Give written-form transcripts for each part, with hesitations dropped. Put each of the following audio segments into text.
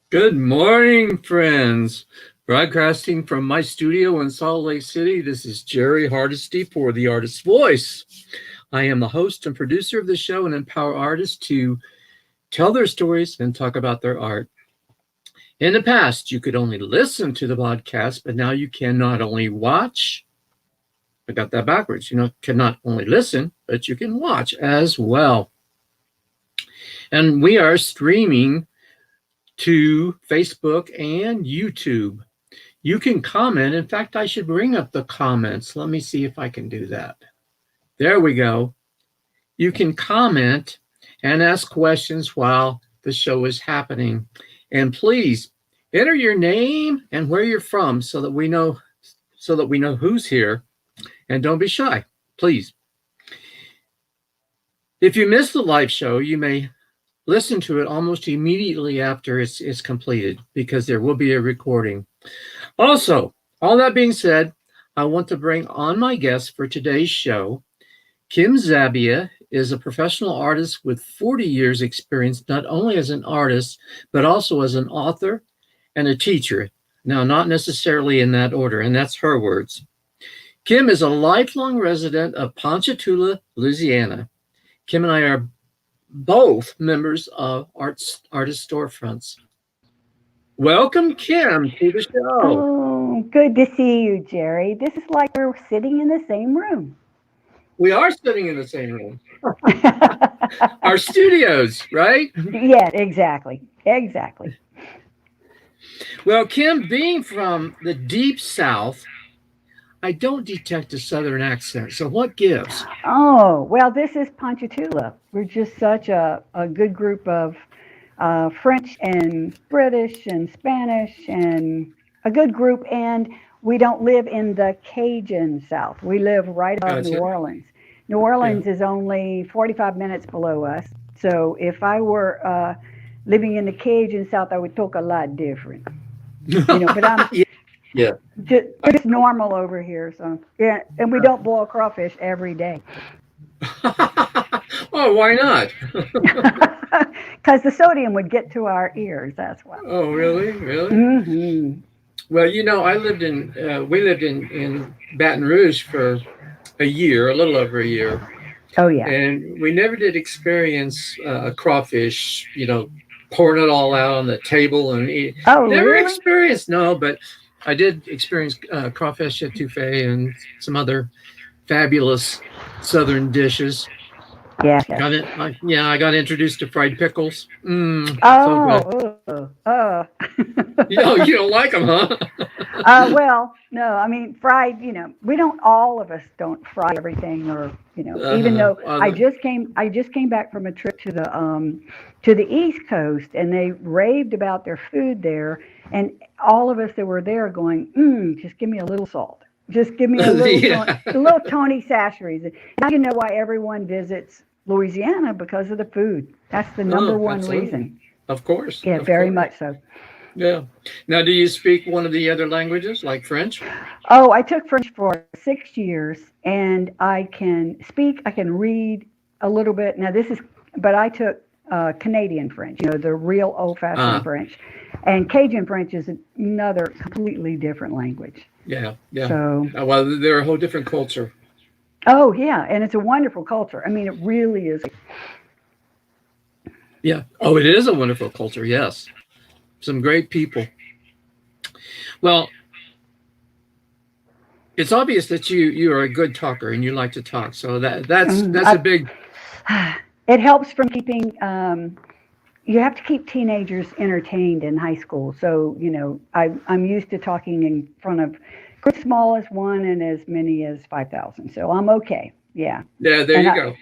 Good morning, friends. Broadcasting from my studio in Salt Lake City, this is Jerry Hardesty for The Artist's Voice. I am the host and producer of the show and empower artists to tell their stories and talk about their art. In the past, you could only listen to the podcast, but now you can not only watch, I got that backwards, can not only listen, but you can watch as well. And we are streaming to Facebook and YouTube. You can comment. In fact, I should bring up the comments. Let me see if I can do that. There we go. You can comment and ask questions while the show is happening. And please enter your name and where you're from so that we know who's here. And don't be shy, please. If you missed the live show, you may listen to it almost immediately after it's completed because there will be a recording. Also, all that being said, I want to bring on my guest for today's show. Kim Zabbia is a professional artist with 40 years experience, not only as an artist, but also as an author and a teacher. Now, not necessarily in that order, and that's her words. Kim is a lifelong resident of Ponchatoula, Louisiana. Kim and I are both members of artist storefronts. Welcome, Kim, to the show. Oh, good to see you, Jerry. This is like we're sitting in the same room. We are sitting in the same room. Our studios, right? Yeah, exactly. Well, Kim, being from the deep South, I don't detect a Southern accent. So what gives? Oh, well, this is Ponchatoula. We're just such a good group of French and British and Spanish and a good group. And we don't live in the Cajun South. We live right above New Orleans. New Orleans is only 45 minutes below us. So if I were living in the Cajun South, I would talk a lot different. But I'm just normal over here. So yeah, and we don't boil crawfish every day. Oh, why not? Because the sodium would get to our ears. That's why. Oh, really? Mm-hmm. Well, we lived in Baton Rouge for a little over a year. Oh yeah. And we never did experience a crawfish, pouring it all out on the table and eat. Oh, never really? experienced, no, but I did experience crawfish etouffee and some other fabulous Southern dishes. Yeah. I got introduced to fried pickles. You don't like them, huh? Well, no, I mean fried. All of us don't fry everything, or even though I just came back from a trip to the East Coast, and they raved about their food there, and all of us that were there going, just give me a little salt. Just give me a little, a little Tony Chachere's. Now you know why everyone visits Louisiana, because of the food. That's the number one reason. Of course. Yeah, very much so. Yeah. Now, do you speak one of the other languages, like French? Oh, I took French for 6 years, and I can read a little bit. Now, but I took Canadian French, the real old-fashioned French. And Cajun French is another completely different language. Yeah. So, well, they're a whole different culture. Oh, yeah, and it's a wonderful culture. I mean, it really is. Yeah. Oh, it is a wonderful culture, yes. Some great people. Well, it's obvious that you are a good talker and you like to talk. So that's a big. It helps from keeping. You have to keep teenagers entertained in high school. So I'm used to talking in front of as small as one and as many as 5,000. So I'm okay. Yeah. Yeah. There you go.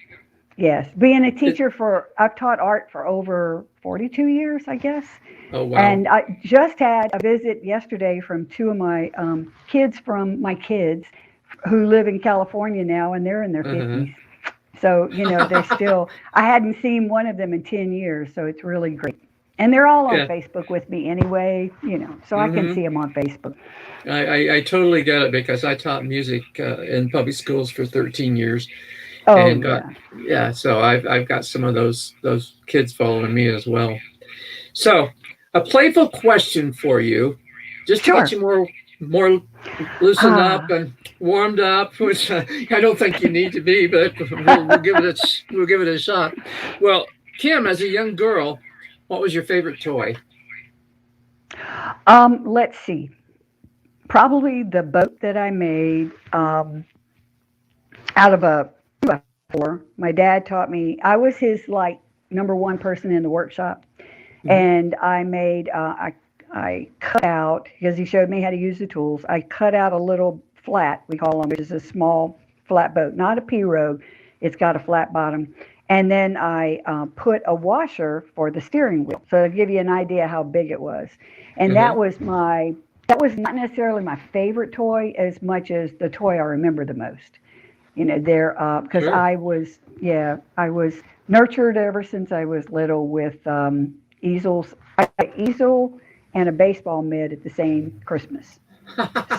Yes, being a teacher I've taught art for over 42 years, I guess. Oh, wow. And I just had a visit yesterday from two of my kids who live in California now, and they're in their 50s. So, they're still, I hadn't seen one of them in 10 years, so it's really great. And they're all on Facebook with me anyway, so I can see them on Facebook. I totally get it, because I taught music in public schools for 13 years. Oh, and so I've got some of those kids following me as well. So a playful question for you, just to get Sure. you more loosened up Ah, and warmed up, which I don't think you need to be, but we'll give it we'll give it a shot. Well, Kim, as a young girl, what was your favorite toy? let's see. Probably the boat that I made out of a 2x4. My dad taught me. I was his like number one person in the workshop, Hmm. and I cut out because he showed me how to use the tools. I cut out a little flat, we call them, which is a small flat boat, not a pirogue. It's got a flat bottom. And then I put a washer for the steering wheel, so to give you an idea how big it was. And Uh-huh. that was not necessarily my favorite toy as much as the toy I remember the most. There because Sure. I was nurtured ever since I was little with easels, easel and a baseball mitt at the same Christmas.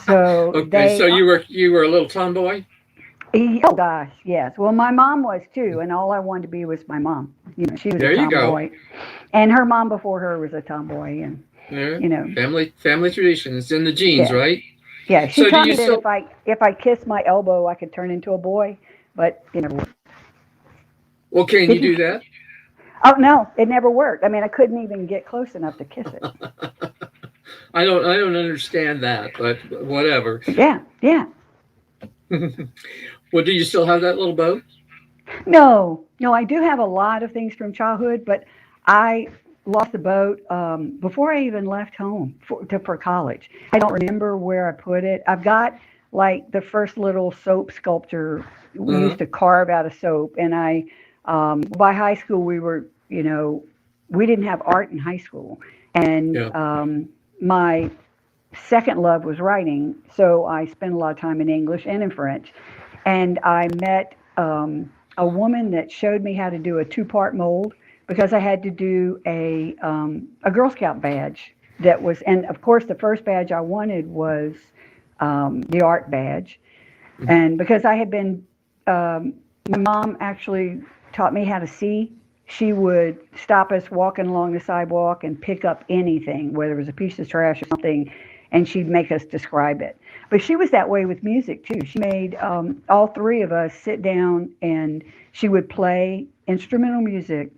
So Okay, so you were a little tomboy. oh gosh, yes. Well, my mom was too, and all I wanted to be was my mom. She was a There you go. tomboy, and her mom before her was a tomboy, and There, you know, family tradition. It's in the genes, yeah, right? yeah. She So do taught you me that still? if I kissed my elbow, I could turn into a boy, but it never worked. Well, can you Did you? do that? Oh no, it never worked. I mean, I couldn't even get close enough to kiss it. I don't understand that, but whatever. Yeah, yeah. Well, do you still have that little boat? No, no, I do have a lot of things from childhood, but I lost the boat before I even left home for college. I don't remember where I put it. I've got like the first little soap sculpture we Uh-huh. used to carve out of soap, and by high school we didn't have art in high school, and Yeah. my second love was writing, so I spent a lot of time in English and in French. And I met a woman that showed me how to do a two-part mold because I had to do a Girl Scout badge that was, and of course, the first badge I wanted was the art badge. Mhm. And because I had been, my mom actually taught me how to see. She would stop us walking along the sidewalk and pick up anything, whether it was a piece of trash or something, and she'd make us describe it. But she was that way with music too. She made all three of us sit down and she would play instrumental music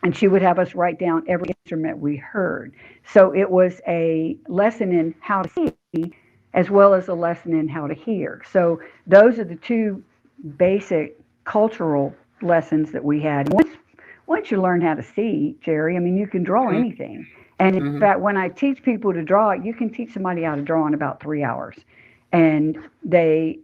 and she would have us write down every instrument we heard. So it was a lesson in how to see as well as a lesson in how to hear. So those are the two basic cultural lessons that we had. Once you learn how to see, Jerry, I mean, you can draw Mhm. anything. And in Mhm. fact, when I teach people to draw, you can teach somebody how to draw in about 3 hours. And they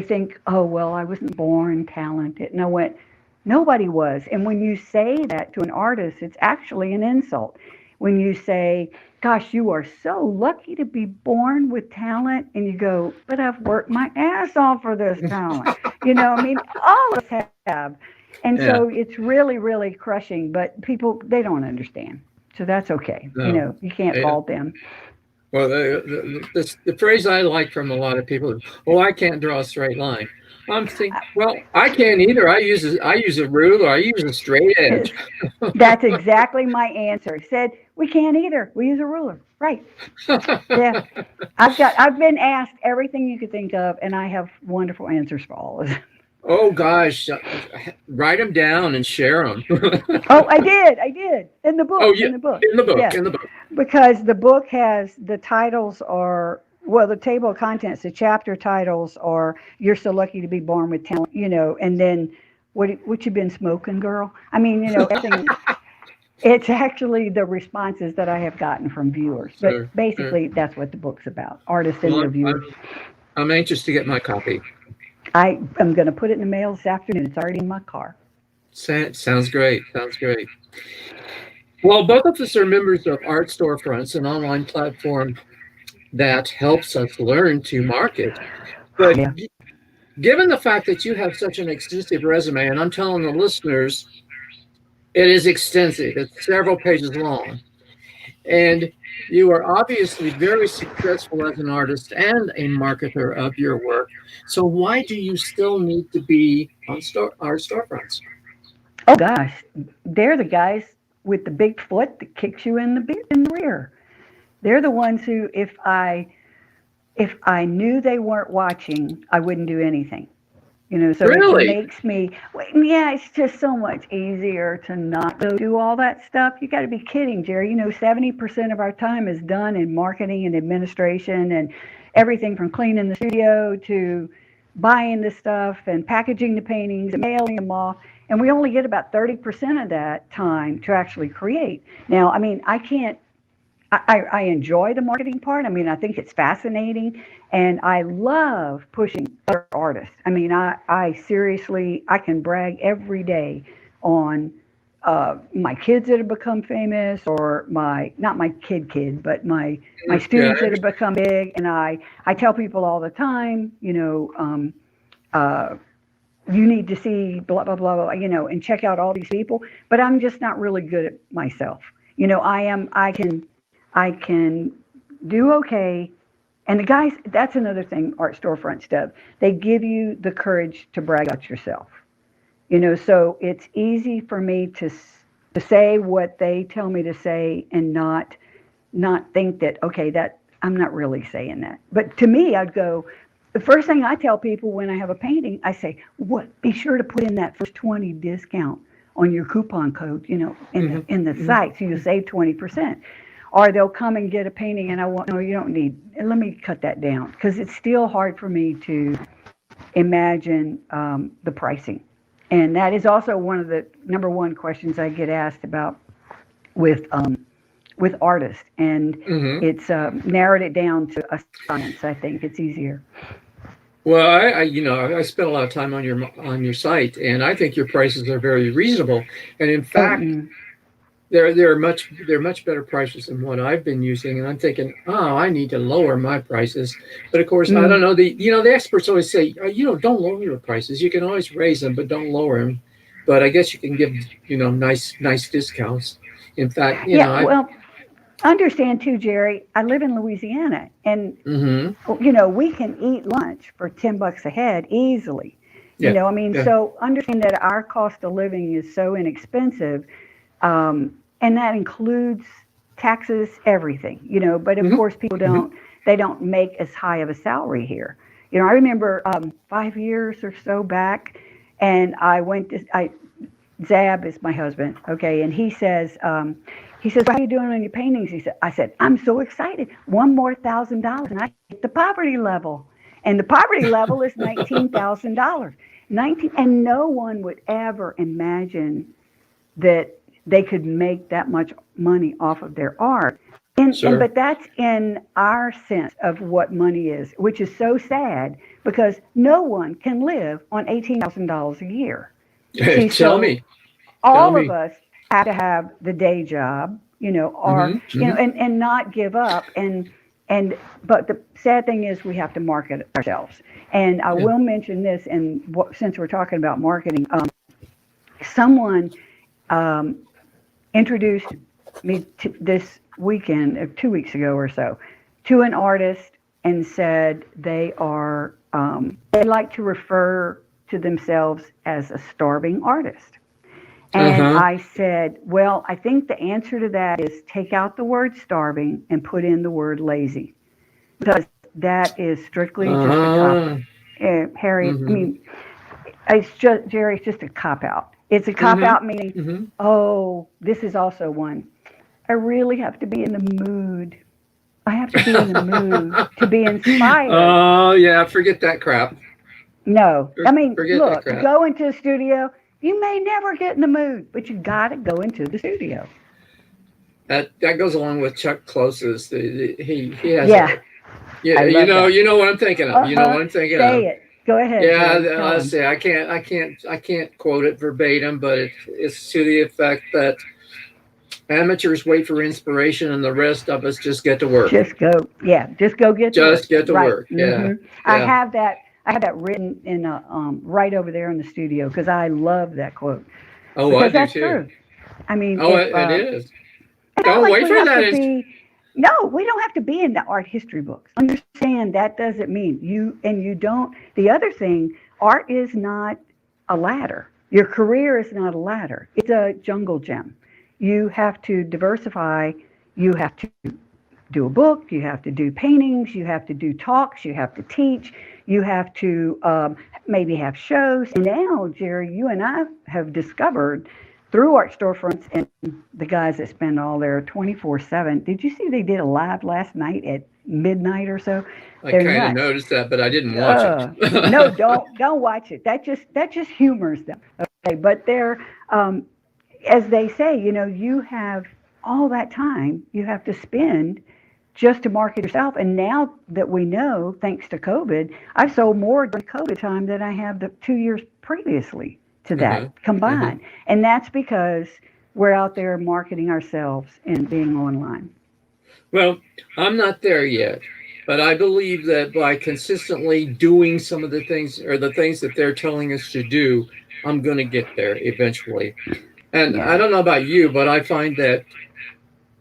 think, oh, well, I wasn't born talented. And I went, nobody was. And when you say that to an artist, it's actually an insult. When you say, gosh, you are so lucky to be born with talent, and you go, but I've worked my ass off for this talent. I mean, all of us have. And Yeah. so it's really, really crushing, but people, they don't understand. So that's okay. No. You can't Yeah. fault them. Well, the phrase I like from a lot of people is, "Oh, I can't draw a straight line." I'm thinking, well, I can't either. I use a ruler. I use a straight edge. That's exactly my answer. Said, we can't either. We use a ruler. Right. Yeah. I've been asked everything you could think of, and I have wonderful answers for all of it. Oh gosh, write them down and share them. Oh, I did. In the Oh book, yeah, in the book. in the book, Yeah. in the book. Because the book has the titles are, well, the table of contents, the chapter titles are "You're so lucky to be born with talent," and then what you been smoking, girl? I mean, everything. It's actually the responses that I have gotten from viewers, but Sure, sure. basically that's what the book's about: artists and Well, their I'm, viewers. I'm I'm anxious to get my copy. I am going to put it in the mail this afternoon. It's already in my car. Sounds great. Sounds great. Well, both of us are members of Art Storefronts, an online platform that helps us learn to market. But Yeah. given the fact that you have such an extensive resume, and I'm telling the listeners, it is extensive, it's several pages long, and you are obviously very successful as an artist and a marketer of your work. So, why do you still need to be on art storefronts? Oh gosh, they're the guys. with the big foot that kicks you in the rear. They're the ones who, if I knew they weren't watching, I wouldn't do anything. So it Really? makes me, yeah, it's just so much easier to not go do all that stuff. You got to be kidding, Jerry. 70% of our time is done in marketing and administration and everything from cleaning the studio to buying the stuff and packaging the paintings and mailing them off. And we only get about 30% of that time to actually create. Now, I mean, I enjoy the marketing part. I mean, I think it's fascinating, and I love pushing other artists. I mean, I seriously, I can brag every day on my kids that have become famous, or not my kid, but my students that have become big. And I tell people all the time, you need to see blah, blah, blah, blah, and check out all these people. But I'm just not really good at myself. I can do okay. And the guys, that's another thing art storefronts do. They give you the courage to brag about yourself. So it's easy for me to say what they tell me to say and not think that, okay, that I'm not really saying that. But to me, I'd go, the first thing I tell people when I have a painting, I say, be sure to put in that first 20 discount on your coupon code, in the site, so you'll save 20%. Or they'll come and get a painting and no, you don't need, let me cut that down, because it's still hard for me to imagine the pricing. And that is also one of the number one questions I get asked about with artists. And it's narrowed it down to a science. I think it's easier. Well, I spent a lot of time on your site, and I think your prices are very reasonable. And in fact, they're much better prices than what I've been using. And I'm thinking, I need to lower my prices. But of course, I don't know. The experts always say, don't lower your prices. You can always raise them, but don't lower them. But I guess you can give, nice discounts. In fact, well, understand too, Jerry, I live in Louisiana, and we can eat lunch for $10 a head easily. So understand that our cost of living is so inexpensive, and that includes taxes, everything. But of course, people don't make as high of a salary here. I remember 5 years or so back, and I went to Zab is my husband, okay, and he says, "How are you doing on your paintings?" I said, "I'm so excited. One more $1,000, and I hit the poverty level, and the poverty level is $19,000. And no one would ever imagine that they could make that much money off of their art. But that's in our sense of what money is, which is so sad, because no one can live on $18,000 a year. Tell me. All of us have to have the day job, and not give up. But the sad thing is, we have to market ourselves. And I will mention this, and since we're talking about marketing, someone introduced me to this weekend, 2 weeks ago or so, to an artist, and said they like to refer to themselves as a starving artist. And I said, well, I think the answer to that is take out the word starving and put in the word lazy, because that is strictly just a cop. Harry, I mean, it's just, Jerry, it's just a cop out. It's a cop out, meaning, this is also one. I really have to be in the mood. I have to be in the mood to be inspired. Oh, yeah, forget that crap. No, I mean, look, go into the studio. You may never get in the mood, but you got to go into the studio. That goes along with Chuck Close's. He has you know what I'm thinking of. You know what I'm thinking of. Say it. Go ahead. Yeah, I'll say I can't quote it verbatim, but it's to the effect that amateurs wait for inspiration, and the rest of us just get to work. Just go get to work. Just get to work. Yeah. I have that written in right over there in the studio, because I love that quote. Oh, because I do that's too. True. I mean, it is. Don't wait for that. No, we don't have to be in the art history books. Understand that doesn't mean you don't. The other thing, art is not a ladder. Your career is not a ladder. It's a jungle gym. you have to diversify. You have to do a book, you have to do paintings, you have to do talks, you have to teach, you have to maybe have shows. And now, Jerry, you and I have discovered through art storefronts and the guys that spend all their 24/7. Did you see they did a live last night at midnight or so? I They're kind of nuts. noticed that, but I didn't watch it. No, don't watch it. That just humors them. Okay, but they're as they say, you have all that time you have to spend just to market yourself. And now that we know, thanks to COVID, I've sold more during COVID time than I have the 2 years previously to that combined. And that's because we're out there marketing ourselves and being online. Well, I'm not there yet, but I believe that by consistently doing some of the things or the things that they're telling us to do, I'm going to get there eventually. And I Yeah. don't know about you, but I find that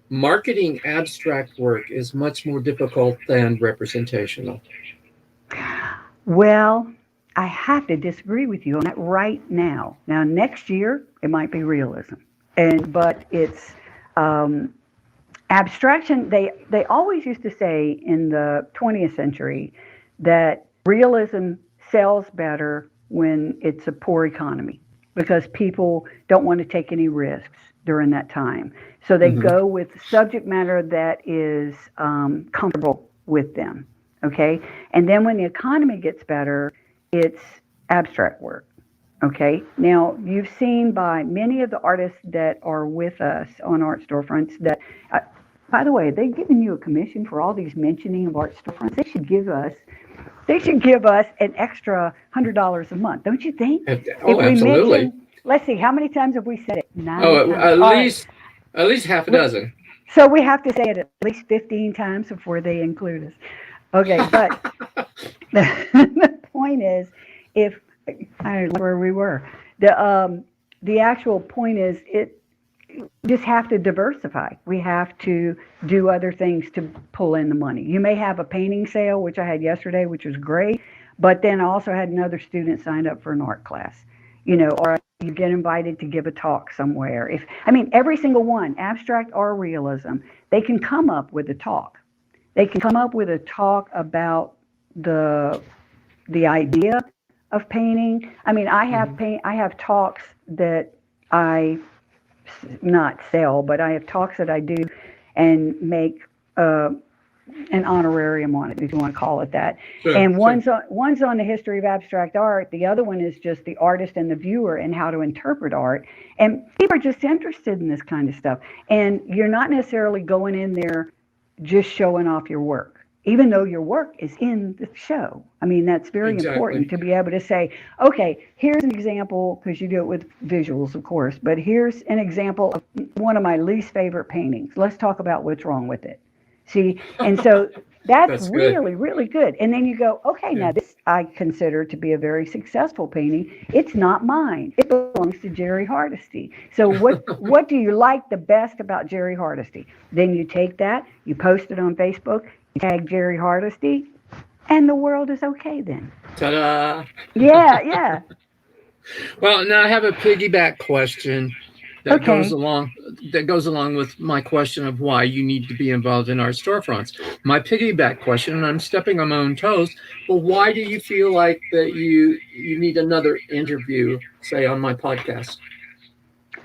marketing abstract work is much more difficult than representational. Well, I have to disagree with you on that right now. Now, next year it might be realism, but it's abstraction. They always used to say in the 20th century that realism sells better when it's a poor economy because people don't want to take any risks during that time. So they go with subject matter that is comfortable with them. Okay. And then when the economy gets better, it's abstract work. Okay. Now, you've seen by many of the artists that are with us on Art Storefronts that, by the way, they've given you a commission for all these mentioning of Art Storefronts. They should give us an extra $100 a month, don't you think? Oh, If we absolutely. mention, let's see, how many times have we said it? 9 Oh, times. at All right. least at least half a dozen. So we have to say it at least 15 times before they include us. Okay, but the point is, if I don't know where we were, the actual point is, we just have to diversify. We have to do other things to pull in the money. You may have a painting sale, which I had yesterday, which was great, but then I also had another student signed up for an art class, or you get invited to give a talk somewhere. Every single one, abstract or realism, they can come up with a talk. They can come up with a talk about the idea of painting. I have talks that I not sell, but I have talks that I do and make an honorarium on it, if you want to call it that. Sure, And sure. one's on the history of abstract art. The other one is just the artist and the viewer and how to interpret art. And people are just interested in this kind of stuff. And you're not necessarily going in there just showing off your work, even though your work is in the show. That's very important to be able to say, okay, here's an example, because you do it with visuals, of course, but here's an example of one of my least favorite paintings. Let's talk about what's wrong with it. See, and so that's That's good. really, really good. And then you go, okay, Yeah. now this I consider to be a very successful painting. It's not mine. It belongs to Jerry Hardesty. So what do you like the best about Jerry Hardesty? Then you take that, you post it on Facebook, you tag Jerry Hardesty, and the world is okay then. Ta-da! Yeah. Well, now I have a piggyback question that Okay. goes along with my question of why you need to be involved in art storefronts. My piggyback question, and I'm stepping on my own toes, but why do you feel like that you need another interview, say, on my podcast?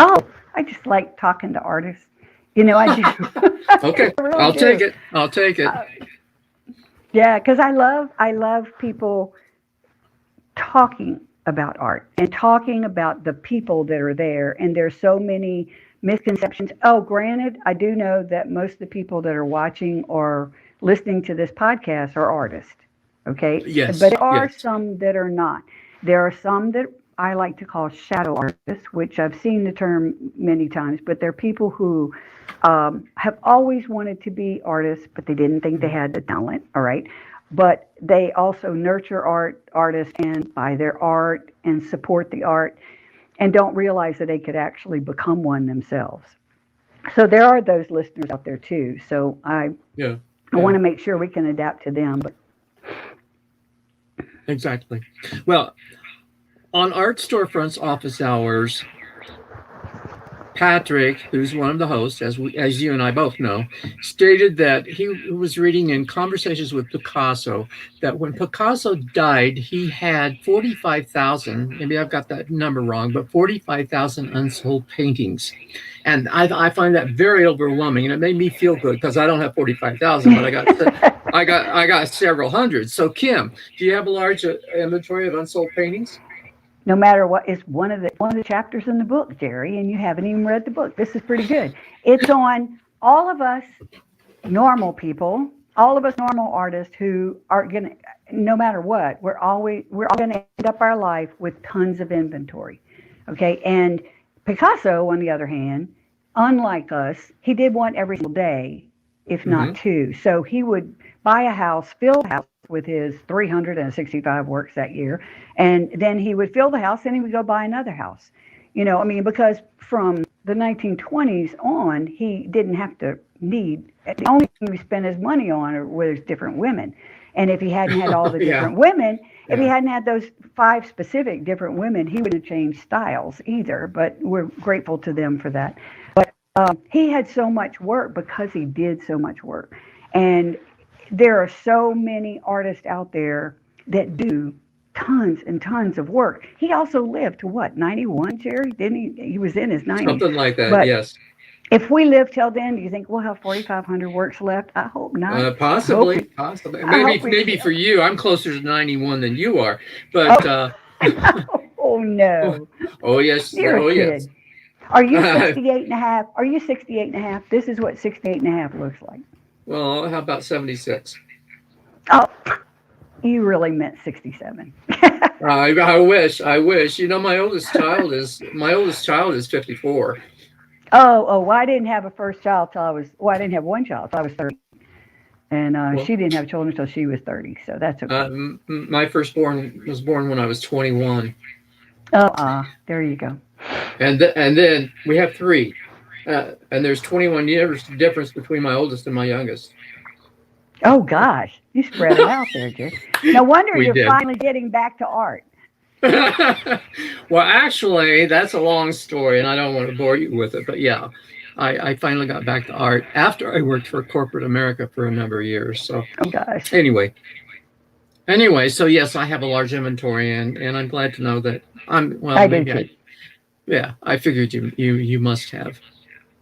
Oh, I just like talking to artists. I do. Okay, I really I'll do. take it. I'll take it. Yeah, because I love people talking about art and talking about the people that are there. And there's so many misconceptions. Oh, granted, I do know that most of the people that are watching or listening to this podcast are artists. Okay. Yes, But there are yes. some that are not. There are some that I like to call shadow artists, which I've seen the term many times, but they're people who have always wanted to be artists, but they didn't think they had the talent. All right. But they also nurture artists and buy their art and support the art and don't realize that they could actually become one themselves. So there are those listeners out there too. So I Yeah. want to make sure we can adapt to them. But Exactly. Well, on art storefronts office hours, Patrick, who's one of the hosts, as you and I both know, stated that he was reading in Conversations with Picasso that when Picasso died, he had 45,000, maybe I've got that number wrong, but 45,000 unsold paintings. And I find that very overwhelming, and it made me feel good because I don't have 45,000, but I got several hundred. So Kim, do you have a large inventory of unsold paintings? No matter what, it's one of the chapters in the book, Jerry, and you haven't even read the book. This is pretty good. It's on all of us normal people, all of us normal artists who are gonna, no matter what, we're all gonna end up our life with tons of inventory. Okay, and Picasso, on the other hand, unlike us, he did one every single day, if not two. So he would buy a house, fill the house with his 365 works that year, and then he would fill the house and he would go buy another house. I mean, because from the 1920s on, he didn't have to need, the only thing he spent his money on was different women. And if he hadn't had all the different women, if he hadn't had those 5 specific different women, he wouldn't have changed styles either, but we're grateful to them for that. But he had so much work because he did so much work. And there are so many artists out there that do tons and tons of work. He also lived to what, 91, Jerry? Didn't he? He was in his 90s. Something like that, but yes. If we live till then, do you think we'll have 4,500 works left? I hope not. Possibly. Maybe for you. I'm closer to 91 than you are. But oh no. Oh yes. You're oh a yes. kid. Are you 68 and a half? Are you 68 and a half? This is what 68 and a half looks like. Well, how about 76? Oh, you really meant 67. I wish. My oldest child is 54. Well, I didn't have a first child till I didn't have one child till I was 30. And she didn't have children until she was 30, so that's okay. My firstborn was born when I was 21. There you go. And then we have 3. And there's 21 years difference between my oldest and my youngest. Oh, gosh. You spread it out there, Jay. No wonder you're finally getting back to art. Well, actually, that's a long story, and I don't want to bore you with it. But yeah, I finally got back to art after I worked for corporate America for a number of years. So, oh, gosh. Anyway, so yes, I have a large inventory, and I'm glad to know that I do too. I figured you must have.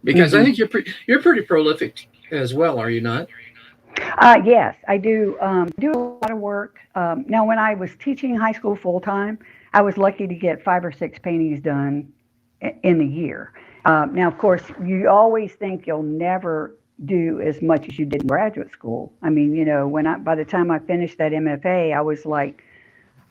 Because I think you're pretty prolific as well, are you not? Yes, I do. Do a lot of work. Now, when I was teaching high school full time, I was lucky to get 5 or 6 paintings done in a year. Now, of course, you always think you'll never do as much as you did in graduate school. I mean, by the time I finished that MFA, I was like,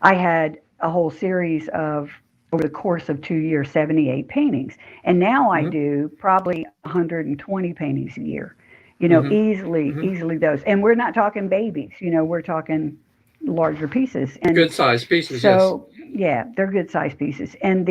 I had a whole series of, over the course of 2 years, 78 paintings. And now I do probably 120 paintings a year, easily those. And we're not talking babies, we're talking larger pieces. And good size pieces, so, yeah, they're good size pieces. And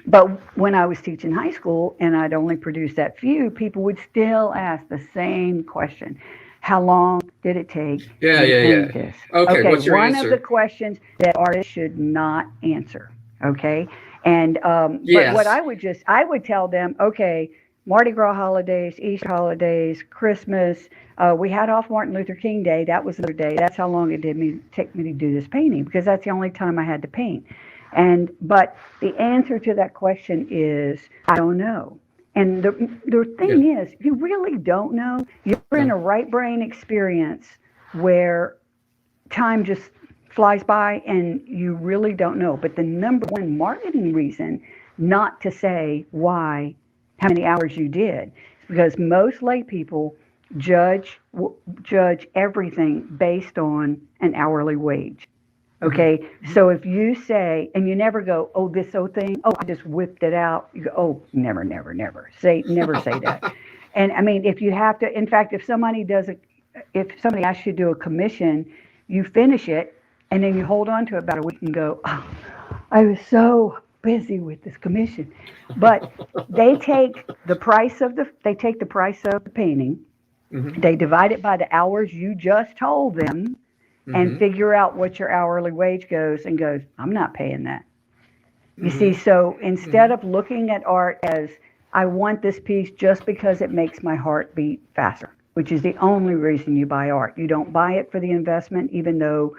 but when I was teaching high school and I'd only produce that few, people would still ask the same question. How long did it take to paint this? Okay, what's your one answer? Of the questions that artists should not answer. Okay. And yes. But what I would tell them, okay, Mardi Gras holidays, Easter holidays, Christmas. We had off Martin Luther King Day. That was another day. That's how long it take me to do this painting, because that's the only time I had to paint. But the answer to that question is, I don't know. And the thing is, you really don't know. You're in a right brain experience where time just flies by and you really don't know. But the number one marketing reason not to say how many hours you did, is because most lay people judge everything based on an hourly wage. Okay, so if you say, and you never go, oh, this old thing, oh, I just whipped it out. You go, oh, never say that. And I mean, if you have to, in fact, if somebody asks you to do a commission, you finish it, and then you hold on to it about a week and go, oh, I was so busy with this commission. But they take the price of the painting, they divide it by the hours you just told them, and figure out what your hourly wage goes, I'm not paying that. You see, so instead of looking at art as, I want this piece just because it makes my heart beat faster, which is the only reason you buy art. You don't buy it for the investment, even though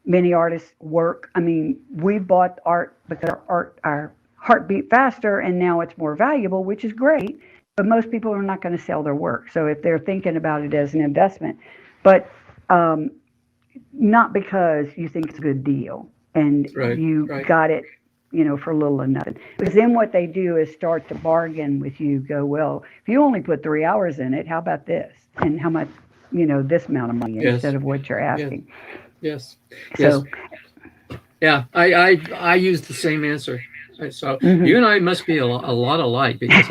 many artists work. I mean, we bought art because our heart beat faster, and now it's more valuable, which is great. But most people are not going to sell their work. So if they're thinking about it as an investment, but not because you think it's a good deal and you got it, for little or nothing. Because then what they do is start to bargain with you. Go, well, if you only put 3 hours in it, how about this? And how much, this amount of money instead of what you're asking. Yes. So, yeah, I use the same answer. So you and I must be a lot alike, because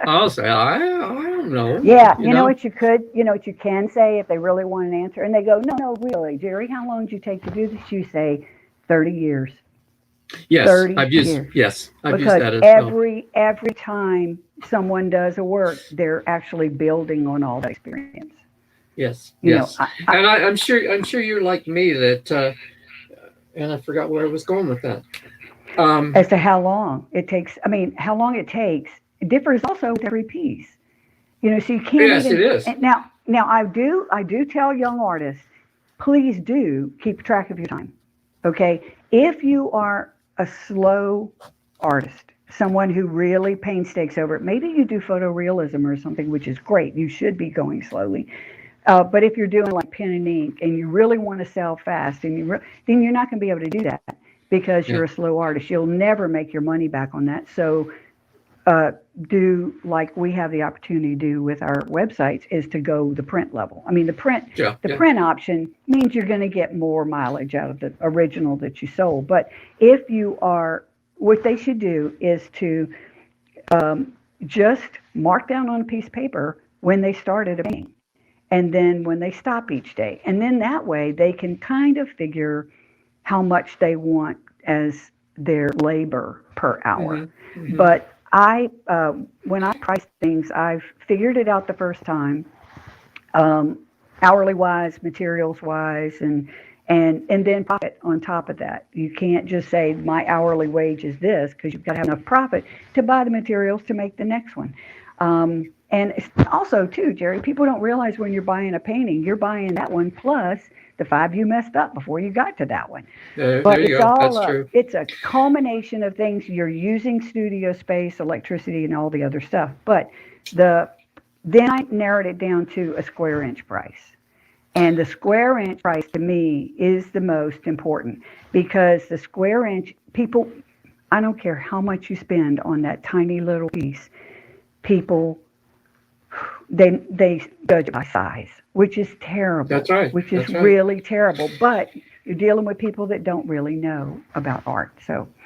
I'll say I don't know. Yeah, you know what you can say if they really want an answer, and they go, no, really, Jerry, how long did you take to do this? You say 30 years. Yes, 30 I've used years. I've used that as every time someone does a work, they're actually building on all that experience. Yes, yes, and I'm sure you're like me that, and I forgot where I was going with that. As to how long it takes. I mean, how long it takes differs also with every piece. So you can't. Yes, it is. Now I do tell young artists, please do keep track of your time. Okay, if you are a slow artist, someone who really painstaking over it, maybe you do photorealism or something, which is great. You should be going slowly. But if you're doing like pen and ink and you really want to sell fast, and then you're not going to be able to do that because you're a slow artist. You'll never make your money back on that. So do like we have the opportunity to do with our websites, is to go the print level. I mean, the print option means you're going to get more mileage out of the original that you sold. But if you are, what they should do is to just mark down on a piece of paper when they started a painting, and then when they stop each day. And then that way they can kind of figure how much they want as their labor per hour. But when I price things, I've figured it out the first time, hourly wise, materials wise, and then profit on top of that. You can't just say my hourly wage is this, because you've got to have enough profit to buy the materials to make the next one. And it's also too, Jerry, people don't realize when you're buying a painting, you're buying that one plus the 5 you messed up before you got to that one. But it's all it's a culmination of things. You're using studio space, electricity, and all the other stuff. But then I narrowed it down to a square inch price. And the square inch price to me is the most important, because the square inch, people, I don't care how much you spend on that tiny little piece, people, they judge it by size, which is terrible. That's right. Which is really terrible. But you're dealing with people that don't really know about art.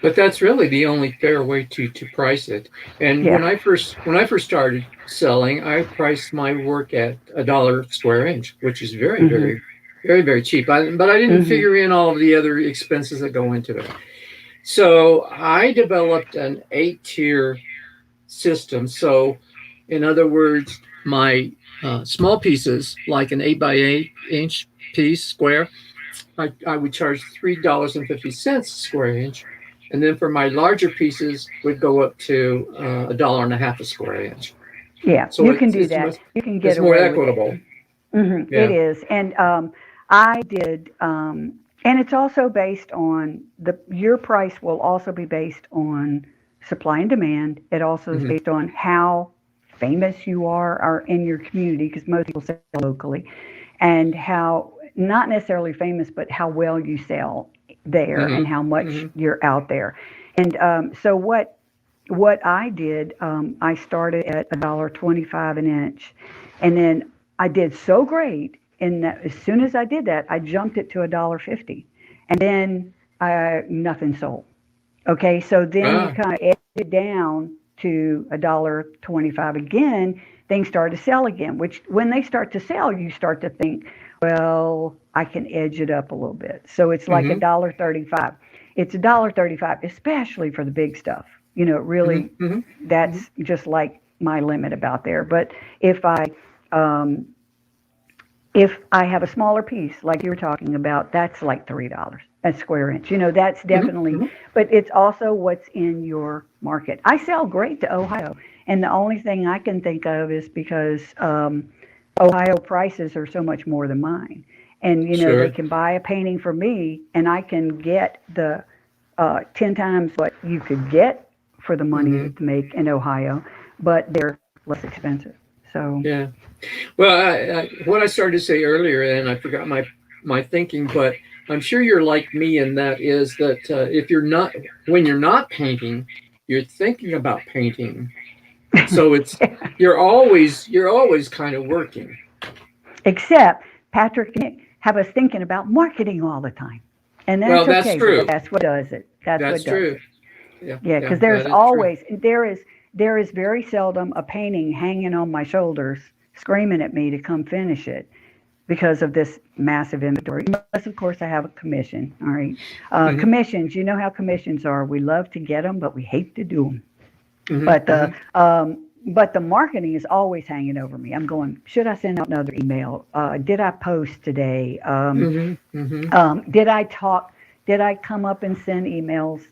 But that's really the only fair way to price it. And when I first started selling, I priced my work at $1 square inch, which is very, very, very, very cheap. But I didn't figure in all of the other expenses that go into it. So I developed an 8-tier system. So in other words, my small pieces, like an 8x8 inch piece square, I would charge $3.50 a square inch, and then for my larger pieces would go up to $1.50 a square inch. Yeah, so you can do that. You can get away. It's more equitable. It is, and I did, and it's also based on your price will also be based on supply and demand. It also is based on how famous you are in your community, because most people sell locally, and how, not necessarily famous, but how well you sell there and how much you're out there. And so what I did, I started at $1.25 an inch, and then I did so great in that as soon as I did that, I jumped it to $1.50, and then nothing sold. Okay, so then you kind of edge it down to $1.25 again. Things start to sell again, which when they start to sell, you start to think, well, I can edge it up a little bit. So it's like $1.35. It's $1.35, especially for the big stuff. It really, that's just like my limit about there. But if I If I have a smaller piece, like you were talking about, that's like $3 a square inch. That's definitely, Mhm. but it's also what's in your market. I sell great to Ohio, and the only thing I can think of is because Ohio prices are so much more than mine. And, they Sure. can buy a painting from me, and I can get the 10 times what you could get for the money Hmm. to make in Ohio, but they're less expensive. So, Yeah. Well, what I started to say earlier, and I forgot my thinking, but I'm sure you're like me, and that is that if you're not when you're not painting, you're thinking about painting. So you're always kind of working. except Patrick and Nick have us thinking about marketing all the time. And Well, that's that's okay, but true. that's what does it. That's That's what does true. it. Yeah, Yeah, yeah, because there's that is true. always there is very seldom a painting hanging on my shoulders screaming at me to come finish it because of this massive inventory. Unless, of course, I have a commission. All right, Hmm. commissions. You know how commissions are. We love to get them, but we hate to do them. Hmm. But Hmm. the marketing is always hanging over me. I'm going, should I send out another email? Did I post today? Hmm. Hmm. Did I talk? Did I come up and send emails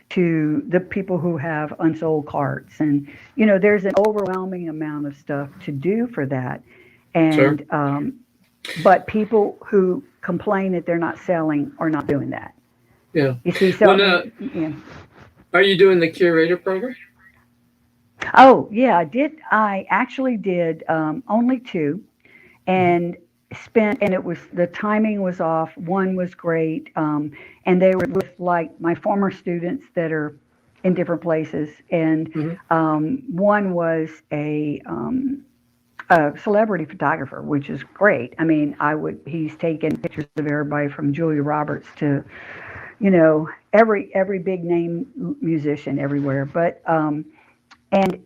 to the people who have unsold carts? And there's an overwhelming amount of stuff to do for that. Sure. And but people who complain that they're not selling are not doing that. Yeah. You see, so Well, I now, mean, yeah. are you doing the curator program? Oh, yeah, I did. I actually did only two, Hmm. and and it was the timing was off. One was great, and they were with like my former students that are in different places, and Hmm. one was a celebrity photographer, which is great. I mean, he's taken pictures of everybody from Julia Roberts to every big name musician everywhere, but and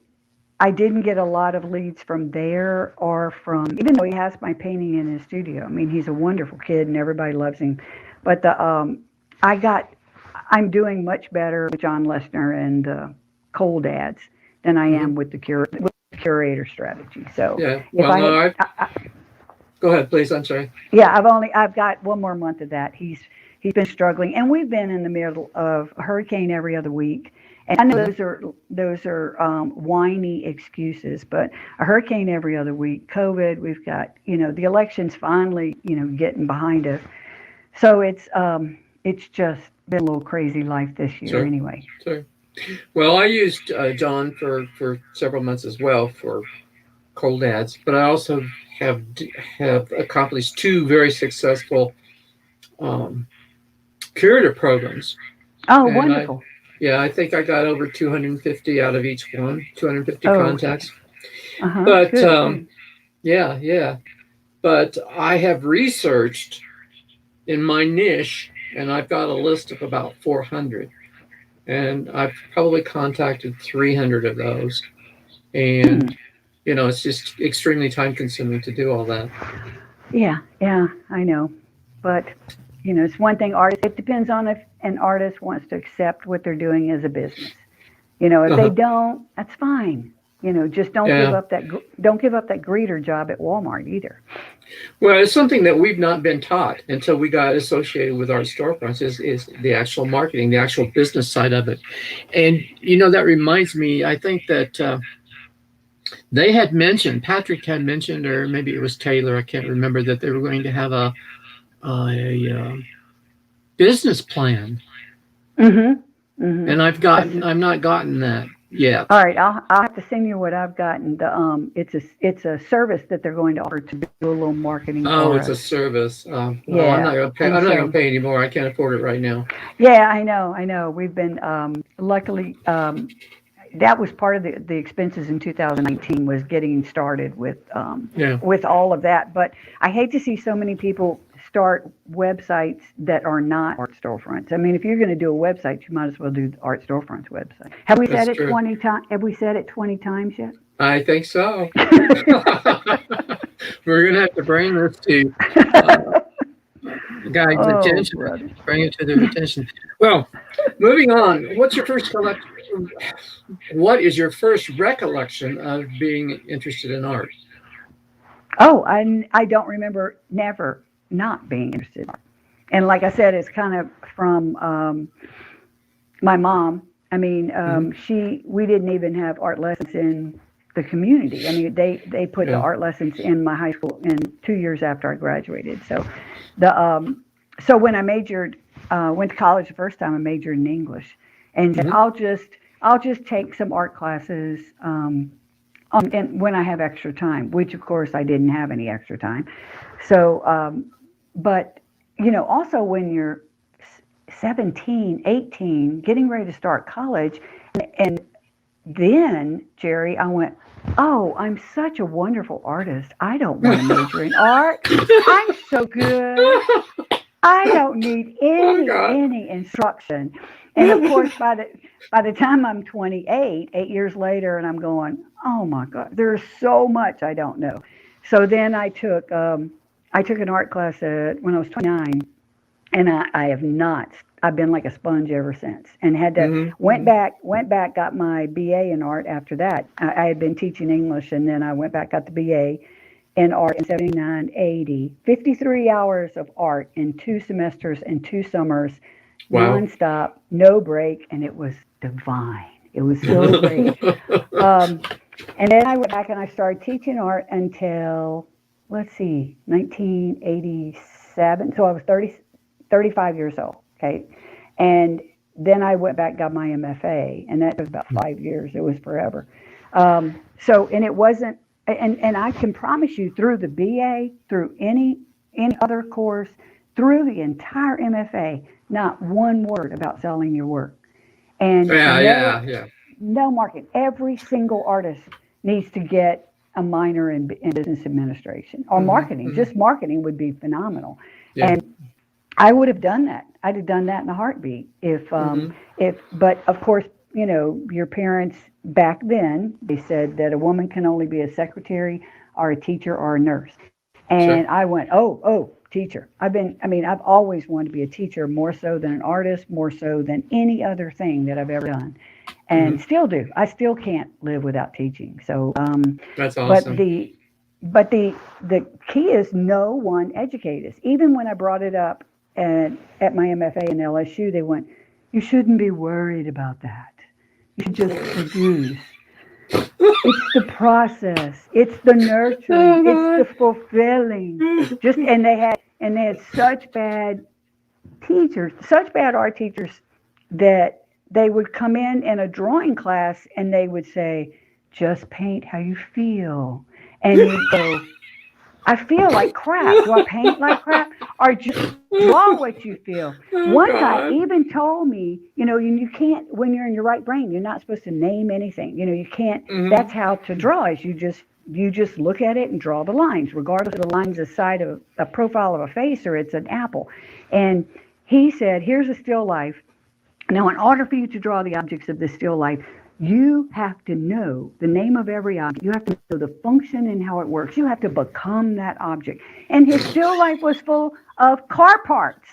I didn't get a lot of leads from there or from, even though he has my painting in his studio. I mean, he's a wonderful kid and everybody loves him. But I got, I'm doing much better with John Lesnar and cold ads than I Hmm. am with with the curator strategy. So Yeah. if Well, I no, had, go ahead, please. I'm sorry. yeah, I've got one more month of that. He's been struggling, and we've been in the middle of a hurricane every other week. And I know Hmm. those are whiny excuses, but a hurricane every other week, COVID. We've got the elections finally getting behind us, so it's just been a little crazy life this year Sure. anyway. Sure. Well, I used John for several months as well for cold ads, but I also have have accomplished two very successful um, curator programs, Oh, and wonderful. I think I got over 250 out of each one, 250 Oh, contacts. uh-huh. But Good, good. yeah, yeah. But I have researched in my niche, and I've got a list of about 400, and I've probably contacted 300 of those, Hmm. and it's just extremely time consuming to do all that. Yeah, yeah, I know. But, it's one thing artists, it depends on if an artist wants to accept what they're doing as a business. If they Uh-huh. don't, that's fine. Just Yeah. don't give up that greeter job at Walmart either. Well, it's something that we've not been taught until we got associated with our storefronts is the actual marketing, the actual business side of it. And that reminds me, I think that they had mentioned, Patrick had mentioned, or maybe it was Taylor, I can't remember, that they were going to have a business plan, Mhm. Mhm. and I've not gotten that yet. All right, I'll have to send you what I've gotten. It's a service that they're going to offer to do a little marketing Oh, for it's a us. service. Well, I'm not Yeah, gonna pay. and I'm not gonna so pay anymore. I can't afford it right now. yeah, I know. We've been luckily that was part of the expenses in 2019 was getting started Yeah. with all of that. But I hate to see so many people start websites that are not art storefronts. I mean, if you're going to do a website, you might as well do the art storefronts website. Have we That's said it true. 20 times? Have we said it 20 times yet? I think so. We're gonna have to bring this to uh, the guy's Oh, attention. brother. Bring it to their attention. Well, moving on. What is your first recollection of being interested in art? Oh, I don't remember never not being interested. And like I said, it's kind of from my mom. I mean, Hmm. we didn't even have art lessons in the community. I mean, they put the Yeah. art lessons in my high school in 2 years after I graduated. So the so when I majored, went to college the first time, I majored in English, and said Hmm. I'll just take some art classes. And when I have extra time, which of course I didn't have any extra time. So, but also when you're 17, 18, getting ready to start college, and then, Jerry, I went, oh, I'm such a wonderful artist. I don't want to major in art. I'm so good. I don't need Oh God. any instruction. And of course, by the time I'm 28, 8 years later, and I'm going, oh my God, there's so much I don't know. So then I took an art class when I was 29, and I have not. I've been like a sponge ever since, and had to Hmm. went back, got my BA in art after that. I had been teaching English, and then I went back, got the BA in art in 79, 80, 53 hours of art in 2 semesters and 2 summers, Wow. nonstop, no break, and it was divine. It was so great. Um, and then I went back and I started teaching art until, let's see, 1987. So I was 35 years old. Okay. And then I went back, got my MFA, and that was about 5 years. It was forever. And it wasn't, and I can promise you through the BA, through any other course, through the entire MFA, not one word about selling your work. And Yeah, yeah, yeah. no market. Every single artist needs to get a minor in business administration or Hmm. marketing. Hmm. Just marketing would be phenomenal. Yeah. And I would have done that. I'd have done that in a heartbeat Hmm. but of course, your parents back then, they said that a woman can only be a secretary or a teacher or a nurse. And Sure. I went, oh, teacher. I've always wanted to be a teacher more so than an artist, more so than any other thing that I've ever done, Hmm. and still do. I still can't live without teaching. So, That's but awesome. the key is no one educated us. Even when I brought it up at my MFA in LSU, they went, "You shouldn't be worried about that. You should just produce. It's the process. It's the nurturing. Oh It's the God. fulfilling." Just and they had such bad teachers, such bad art teachers, that they would come in a drawing class and they would say, just paint how you feel. And you'd go, I feel like crap. Do I paint like crap? Or just draw what you feel. Oh One guy God. even told me, you can't, when you're in your right brain, you're not supposed to name anything. You can't, Hmm. that's how to draw is you just look at it and draw the lines, regardless of the lines the side of a profile of a face or it's an apple. And he said, here's a still life. Now, in order for you to draw the objects of this still life, you have to know the name of every object. You have to know the function and how it works. You have to become that object. And his still life was full of car parts.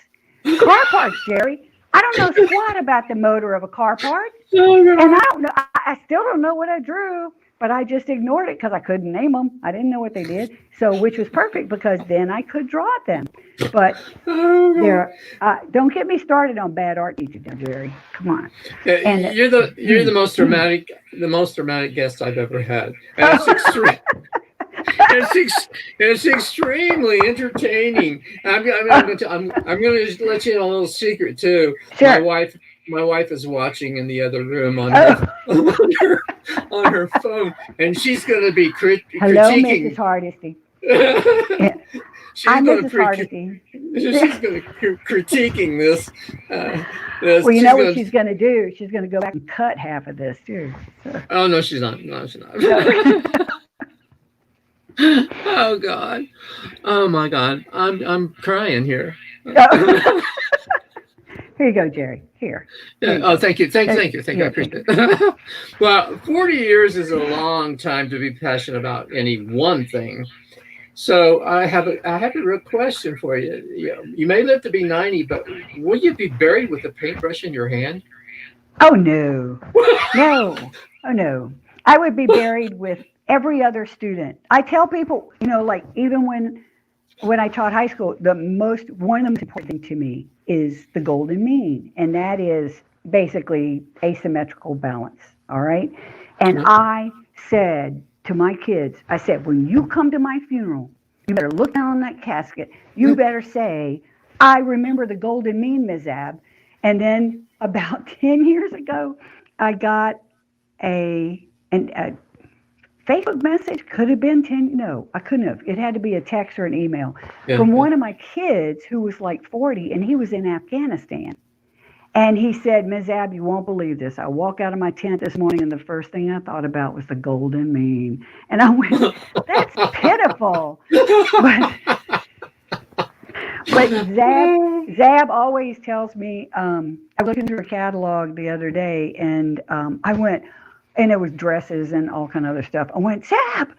Car parts, Jerry. I don't know squat about the motor of a car part. Oh And I God. don't know, I still don't know what I drew, but I just ignored it because I couldn't name them. I didn't know what they did. So, which was perfect because then I could draw them. But Oh God. don't get me started on bad art teaching, Jerry. Come on. Yeah, And you're the most dramatic guest I've ever had, and it's oh, extreme. It's extremely entertaining. I'm going to let you in a little secret too. My sure. wife my wife is watching in the other room on her Oh, on her, on her phone, and she's going to be hello, Mrs. critiquing. Hardesty. she's Yeah, I'm going to Mrs. Hardesty. she's going to critiquing this. Well, you She's know what going to. she's going to do? She's going to go back and cut half of this too. So, Oh no, she's not. No, she's not. no. Oh God. Oh my God. I'm crying here. No. Here you go, Jerry. Here Yeah. you Oh, go. thank you. Thank you. Thank you. I Yeah, thank appreciate you. it. Well, 40 years is a long time to be passionate about any one thing. So I have a real question for you. You may live to be 90, but will you be buried with a paintbrush in your hand? Oh no, no, oh no. I would be buried with every other student. I tell people, like even when I taught high school, one of the most important things to me is the golden mean, and that is basically asymmetrical balance. All right. And I said to my kids, I said, when you come to my funeral, you better look down on that casket. You better say, I remember the golden mean, Ms. Zab. And then about 10 years ago, I got a Facebook message. Could have been 10. No, I couldn't have. It had to be a text or an email from one of my kids who was like 40, and he was in Afghanistan. And he said, Ms. Zab, you won't believe this. I walk out of my tent this morning, and the first thing I thought about was the golden mean. And I went, that's pitiful. But Zab always tells me, I was looking through her catalog the other day, and I went, and it was dresses and all kind of other stuff. I went, Zab,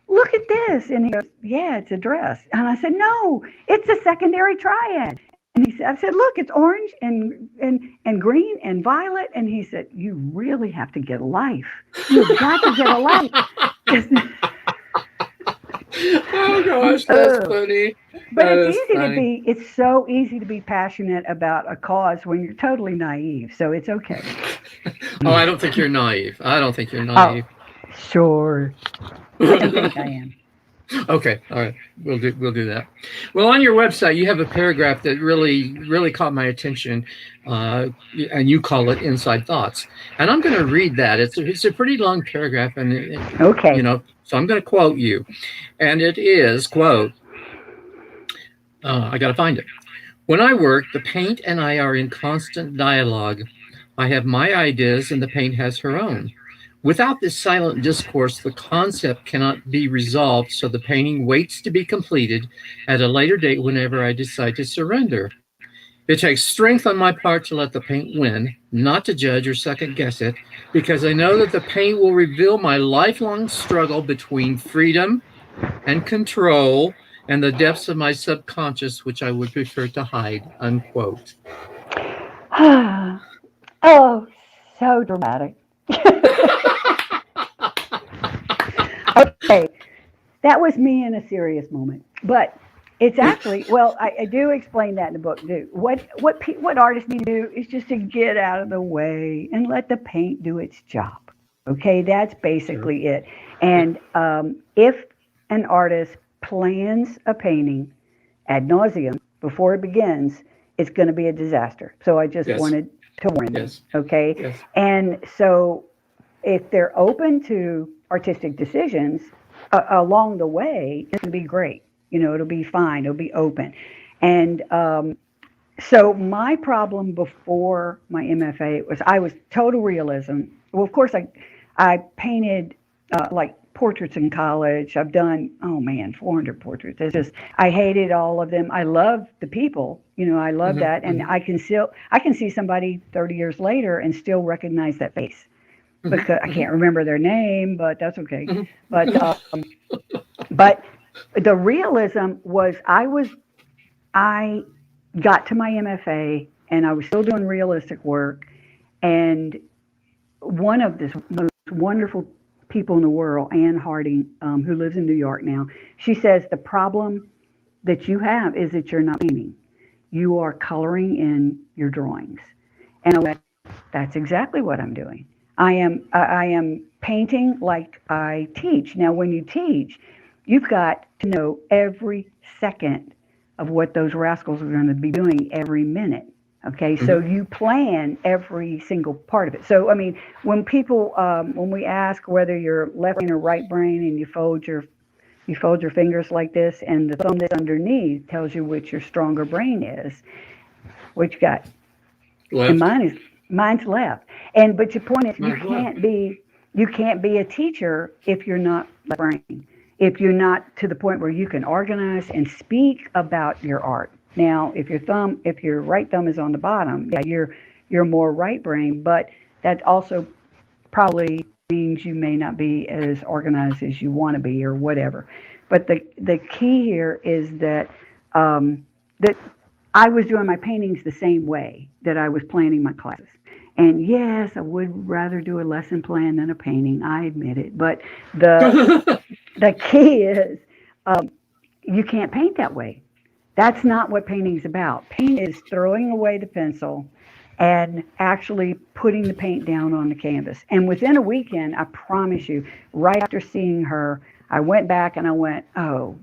look at this. And he goes, yeah, it's a dress. And I said, no, it's a secondary triad. And he said, I said, look, it's orange and green and violet. And he said, you really have to get a life. You've got to get a life. Oh gosh, that's funny. But it's so easy to be passionate about a cause when you're totally naive. So it's okay. Oh, I don't think you're naive. Oh, sure. I don't think I am. Okay, all right, we'll do that. Well, on your website, you have a paragraph that really caught my attention, and you call it "Inside Thoughts," and I'm going to read that. It's a pretty long paragraph, and okay, so I'm going to quote you, and it is quote. I got to find it. When I work, the paint and I are in constant dialogue. I have my ideas, and the paint has her own. Without this silent discourse, the concept cannot be resolved, so the painting waits to be completed at a later date whenever I decide to surrender. It takes strength on my part to let the paint win, not to judge or second guess it, because I know that the paint will reveal my lifelong struggle between freedom and control and the depths of my subconscious, which I would prefer to hide, unquote. Oh, so dramatic. Okay, that was me in a serious moment, but it's actually, well, I do explain that in the book too. What artists need to do is just to get out of the way and let the paint do its job. Okay, that's basically it. And if an artist plans a painting ad nauseum before it begins, it's going to be a disaster. So I just wanted to warn them. Okay, and so if they're open to artistic decisions along the way, it's going to be great. It'll be fine. It'll be open. And so my problem before my MFA was I was total realism. Well, of course, I painted like portraits in college. I've done, 400 portraits. It's just, I hated all of them. I love the people. I love that. And I can see somebody 30 years later and still recognize that face. Because I can't remember their name, but that's okay. But the realism was I got to my MFA and I was still doing realistic work, and one of the most wonderful people in the world, Ann Harding, who lives in New York now, she says the problem that you have is that you're not painting. You are coloring in your drawings. And I went, that's exactly what I'm doing. I am painting like I teach. Now, when you teach, you've got to know every second of what those rascals are going to be doing every minute. Okay, so you plan every single part of it. So, I mean, when we ask whether you're left brain or right brain, and you fold your fingers like this, and the thumb that's underneath tells you which your stronger brain is. What you got? Left. And mine's left. But your point is you can't be a teacher if you're not left brain. If you're not to the point where you can organize and speak about your art. Now, if your right thumb is on the bottom, you're more right brain, but that also probably means you may not be as organized as you want to be or whatever. But the key here is that that I was doing my paintings the same way that I was planning my classes. And yes, I would rather do a lesson plan than a painting. I admit it. But the key is you can't paint that way. That's not what painting's about. Painting is throwing away the pencil and actually putting the paint down on the canvas. And within a weekend, I promise you, right after seeing her, I went back and I went, oh,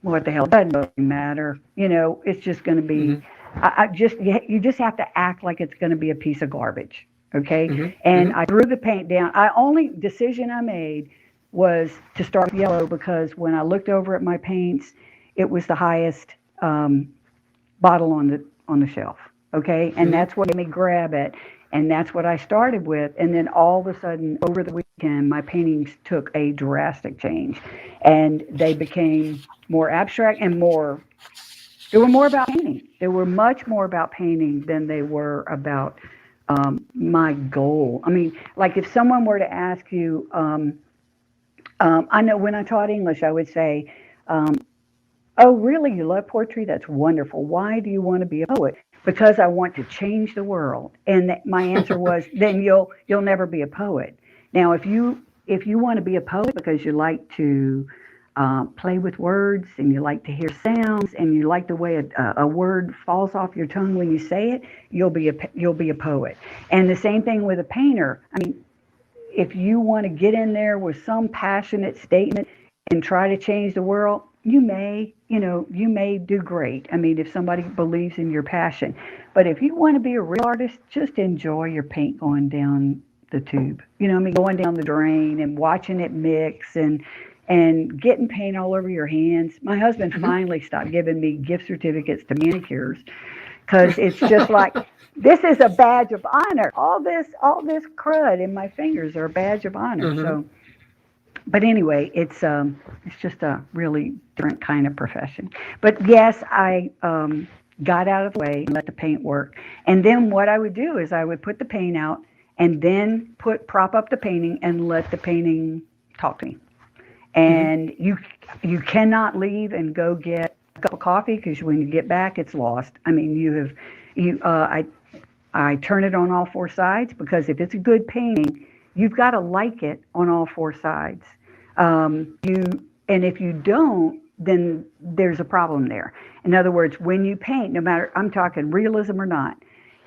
what the hell? It doesn't really matter. It's just going to be, Mhm. you just have to act like it's going to be a piece of garbage. Okay. Mhm. And Mhm. I threw the paint down. Only decision I made was to start with yellow because when I looked over at my paints, it was the highest um, bottle on the shelf. Okay, and Mhm. that's what made me grab it, and that's what I started with. And then all of a sudden, over the weekend, my paintings took a drastic change, and they became more abstract and more. They were more about painting. They were much more about painting than they were about my goal. I mean, like if someone were to ask you, I know when I taught English, I would say, um, "Oh, really? You love poetry? That's wonderful. Why do you want to be a poet?" Because I want to change the world. And my answer was, "Then you'll never be a poet." Now, if you want to be a poet because you like to play with words and you like to hear sounds and you like the way a word falls off your tongue when you say it, you'll be a poet. And the same thing with a painter. I mean, if you want to get in there with some passionate statement and try to change the world, you may do great. I mean, if somebody believes in your passion. But if you want to be a real artist, just enjoy your paint going down the tube. I mean, going down the drain and watching it mix and getting paint all over your hands. My husband Mhm. finally stopped giving me gift certificates to manicures because it's just like this is a badge of honor. All this crud in my fingers are a badge of honor. Mhm. So, but anyway, it's just a really different kind of profession. But yes, I got out of the way and let the paint work. And then what I would do is I would put the paint out and then prop up the painting and let the painting talk to me. Mhm. And you cannot leave and go get a cup of coffee because when you get back, it's lost. I mean, you. I turn it on all four sides because if it's a good painting, you've got to like it on all four sides. You and if you don't, then there's a problem there. In other words, when you paint, no matter I'm talking realism or not,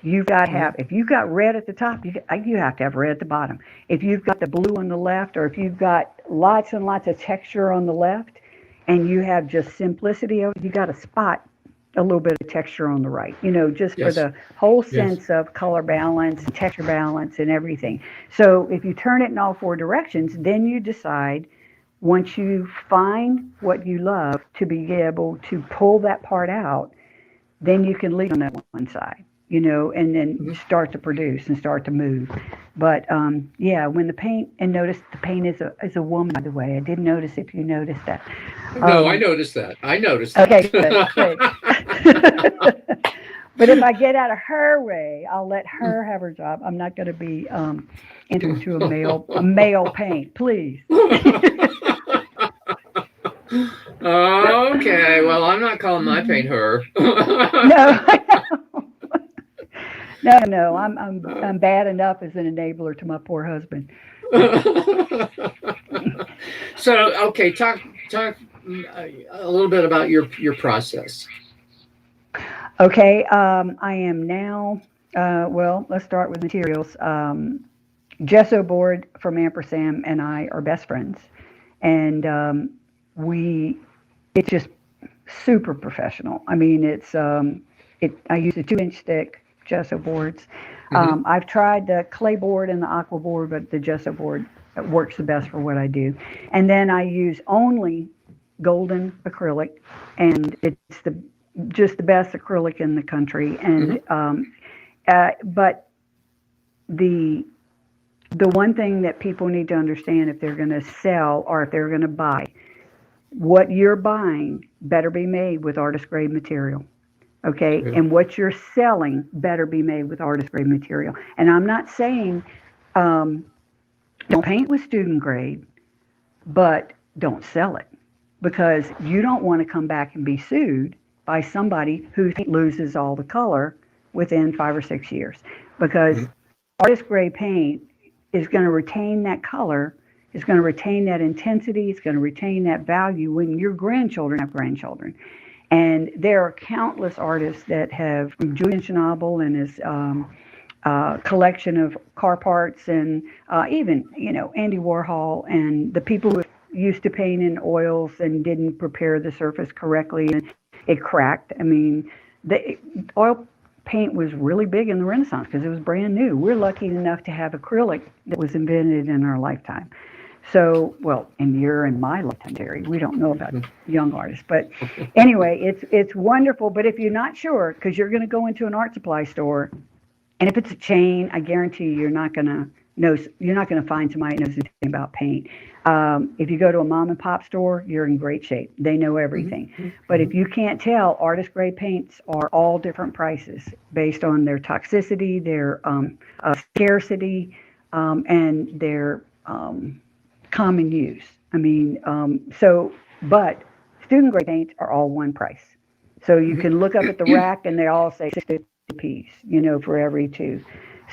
you've got to Mhm. have. If you've got red at the top, you have to have red at the bottom. If you've got the blue on the left, or if you've got lots and lots of texture on the left, and you have just simplicity, you got to spot a little bit of texture on the right, just for Yes. the whole Yes. sense of color balance, texture balance, and everything. So if you turn it in all four directions, then you decide once you find what you love to be able to pull that part out, then you can leave on that one side, and then Mhm. start to produce and start to move. But yeah, when the paint, and notice the paint is a woman, by the way. I did notice if you noticed that. No, I Um, noticed that. I noticed okay, good, good. that. But if I get out of her way, I'll let her have her job. I'm not going to be entered into a male paint, please. Okay, well, I'm not calling my paint her. No, no, no. I'm bad enough as an enabler to my poor husband. So, okay, talk a little bit about your process. Okay, I am now. Well, let's start with materials. Gesso board from Ampersand and I are best friends, and we. It's just super professional. I mean, I use a 2-inch thick gesso boards. Hmm. I've tried the clay board and the aqua board, but the gesso board works the best for what I do. And then I use only golden acrylic, and it's just the best acrylic in the country. And Hmm. but the the one thing that people need to understand if they're going to sell or if they're going to buy, what you're buying better be made with artist grade material. Okay, Yeah. and what you're selling better be made with artist grade material. And I'm not saying um, don't paint with student grade, but don't sell it because you don't want to come back and be sued by somebody who loses all the color within 5 or 6 years because Mhm. artist grade paint is going to retain that color, it's going to retain that intensity, it's going to retain that value when your grandchildren have grandchildren. And there are countless artists that have, from Julian Schnabel and his collection of car parts, and even, Andy Warhol, and the people who used to paint in oils and didn't prepare the surface correctly and it cracked. I mean, the oil paint was really big in the Renaissance because it was brand new. We're lucky enough to have acrylic that was invented in our lifetime. So, well, in your and my lifetime, Jerry, we don't know about young artists. But anyway, it's wonderful. But if you're not sure, because you're going to go into an art supply store, and if it's a chain, I guarantee you're not going to know. You're not going to find somebody who knows anything about paint. If you go to a mom and pop store, you're in great shape. They know everything. But if you can't tell, artist grade paints are all different prices based on their toxicity, their scarcity, and their common use. I mean, but student grade paints are all one price. So you can look up at the rack and they all say $6.50 a piece, for every two.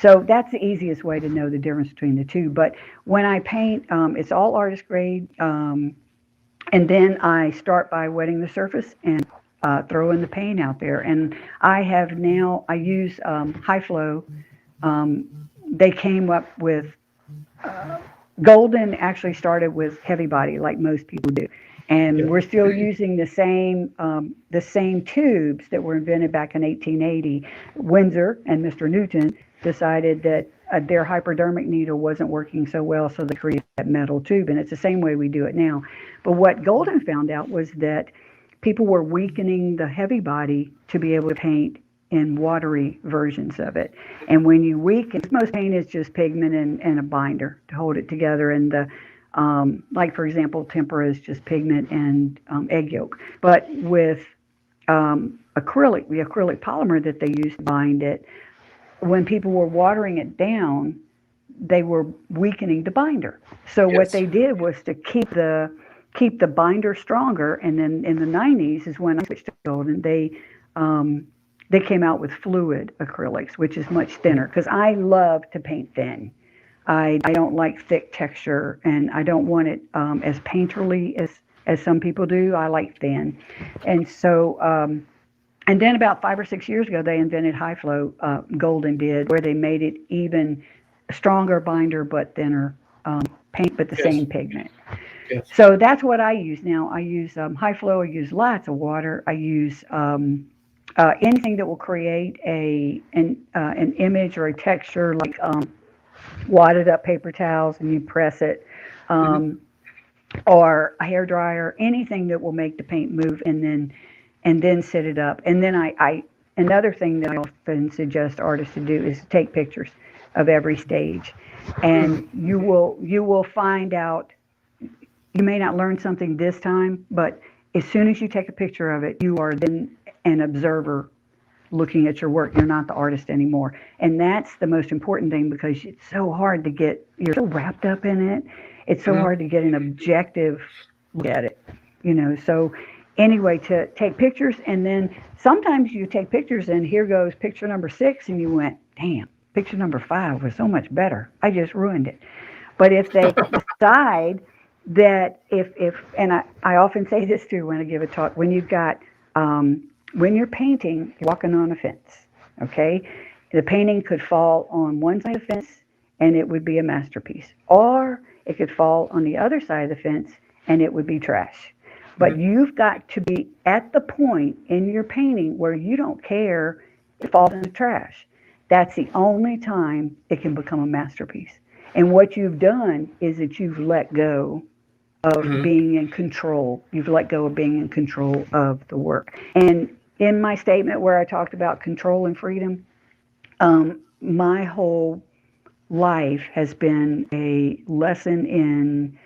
So that's the easiest way to know the difference between the two. But when I paint, it's all artist grade. And then I start by wetting the surface and throwing the paint out there. And I use high flow. They came up with, Golden actually started with heavy body like most people do. And we're still using the same tubes that were invented back in 1880. Windsor and Mr. Newton decided that their hypodermic needle wasn't working so well, so they created that metal tube, and it's the same way we do it now. But what Golden found out was that people were weakening the heavy body to be able to paint in watery versions of it. And when you weaken, most paint is just pigment and a binder to hold it together, and the like, for example, tempera is just pigment and egg yolk. But with acrylic, the acrylic polymer that they use to bind it, when people were watering it down, they were weakening the binder. So what they did was to keep the binder stronger. And then in the 90s is when I switched to Golden. They came out with fluid acrylics, which is much thinner, because I love to paint thin. I don't like thick texture, and I don't want it as painterly as some people do. I like thin. And so, and then about 5 or 6 years ago, they invented high flow, Golden did, where they made it even stronger binder but thinner paint, but the same pigment. Yes. So that's what I use now. I use high flow. I use lots of water. I use anything that will create an image or a texture, like wadded up paper towels and you press it, or a hair dryer, anything that will make the paint move, and then set it up. And then I another thing that I often suggest artists to do is take pictures of every stage, and you will find out. You may not learn something this time, but as soon as you take a picture of it, you are then an observer looking at your work. You're not the artist anymore. And that's the most important thing, because it's so hard to get, you're so wrapped up in it. It's so hard to get an objective look at it, So anyway, to take pictures, and then sometimes you take pictures and here goes picture number 6, and you went, damn, picture number 5 was so much better. I just ruined it. But if they decide that and I often say this too when I give a talk, when you've got, when you're painting, you're walking on a fence, okay? The painting could fall on one side of the fence and it would be a masterpiece. Or it could fall on the other side of the fence and it would be trash. But you've got to be at the point in your painting where you don't care if it falls in the trash. That's the only time it can become a masterpiece. And what you've done is that you've let go of being in control. You've let go of being in control of the work. And in my statement where I talked about control and freedom, my whole life has been a lesson in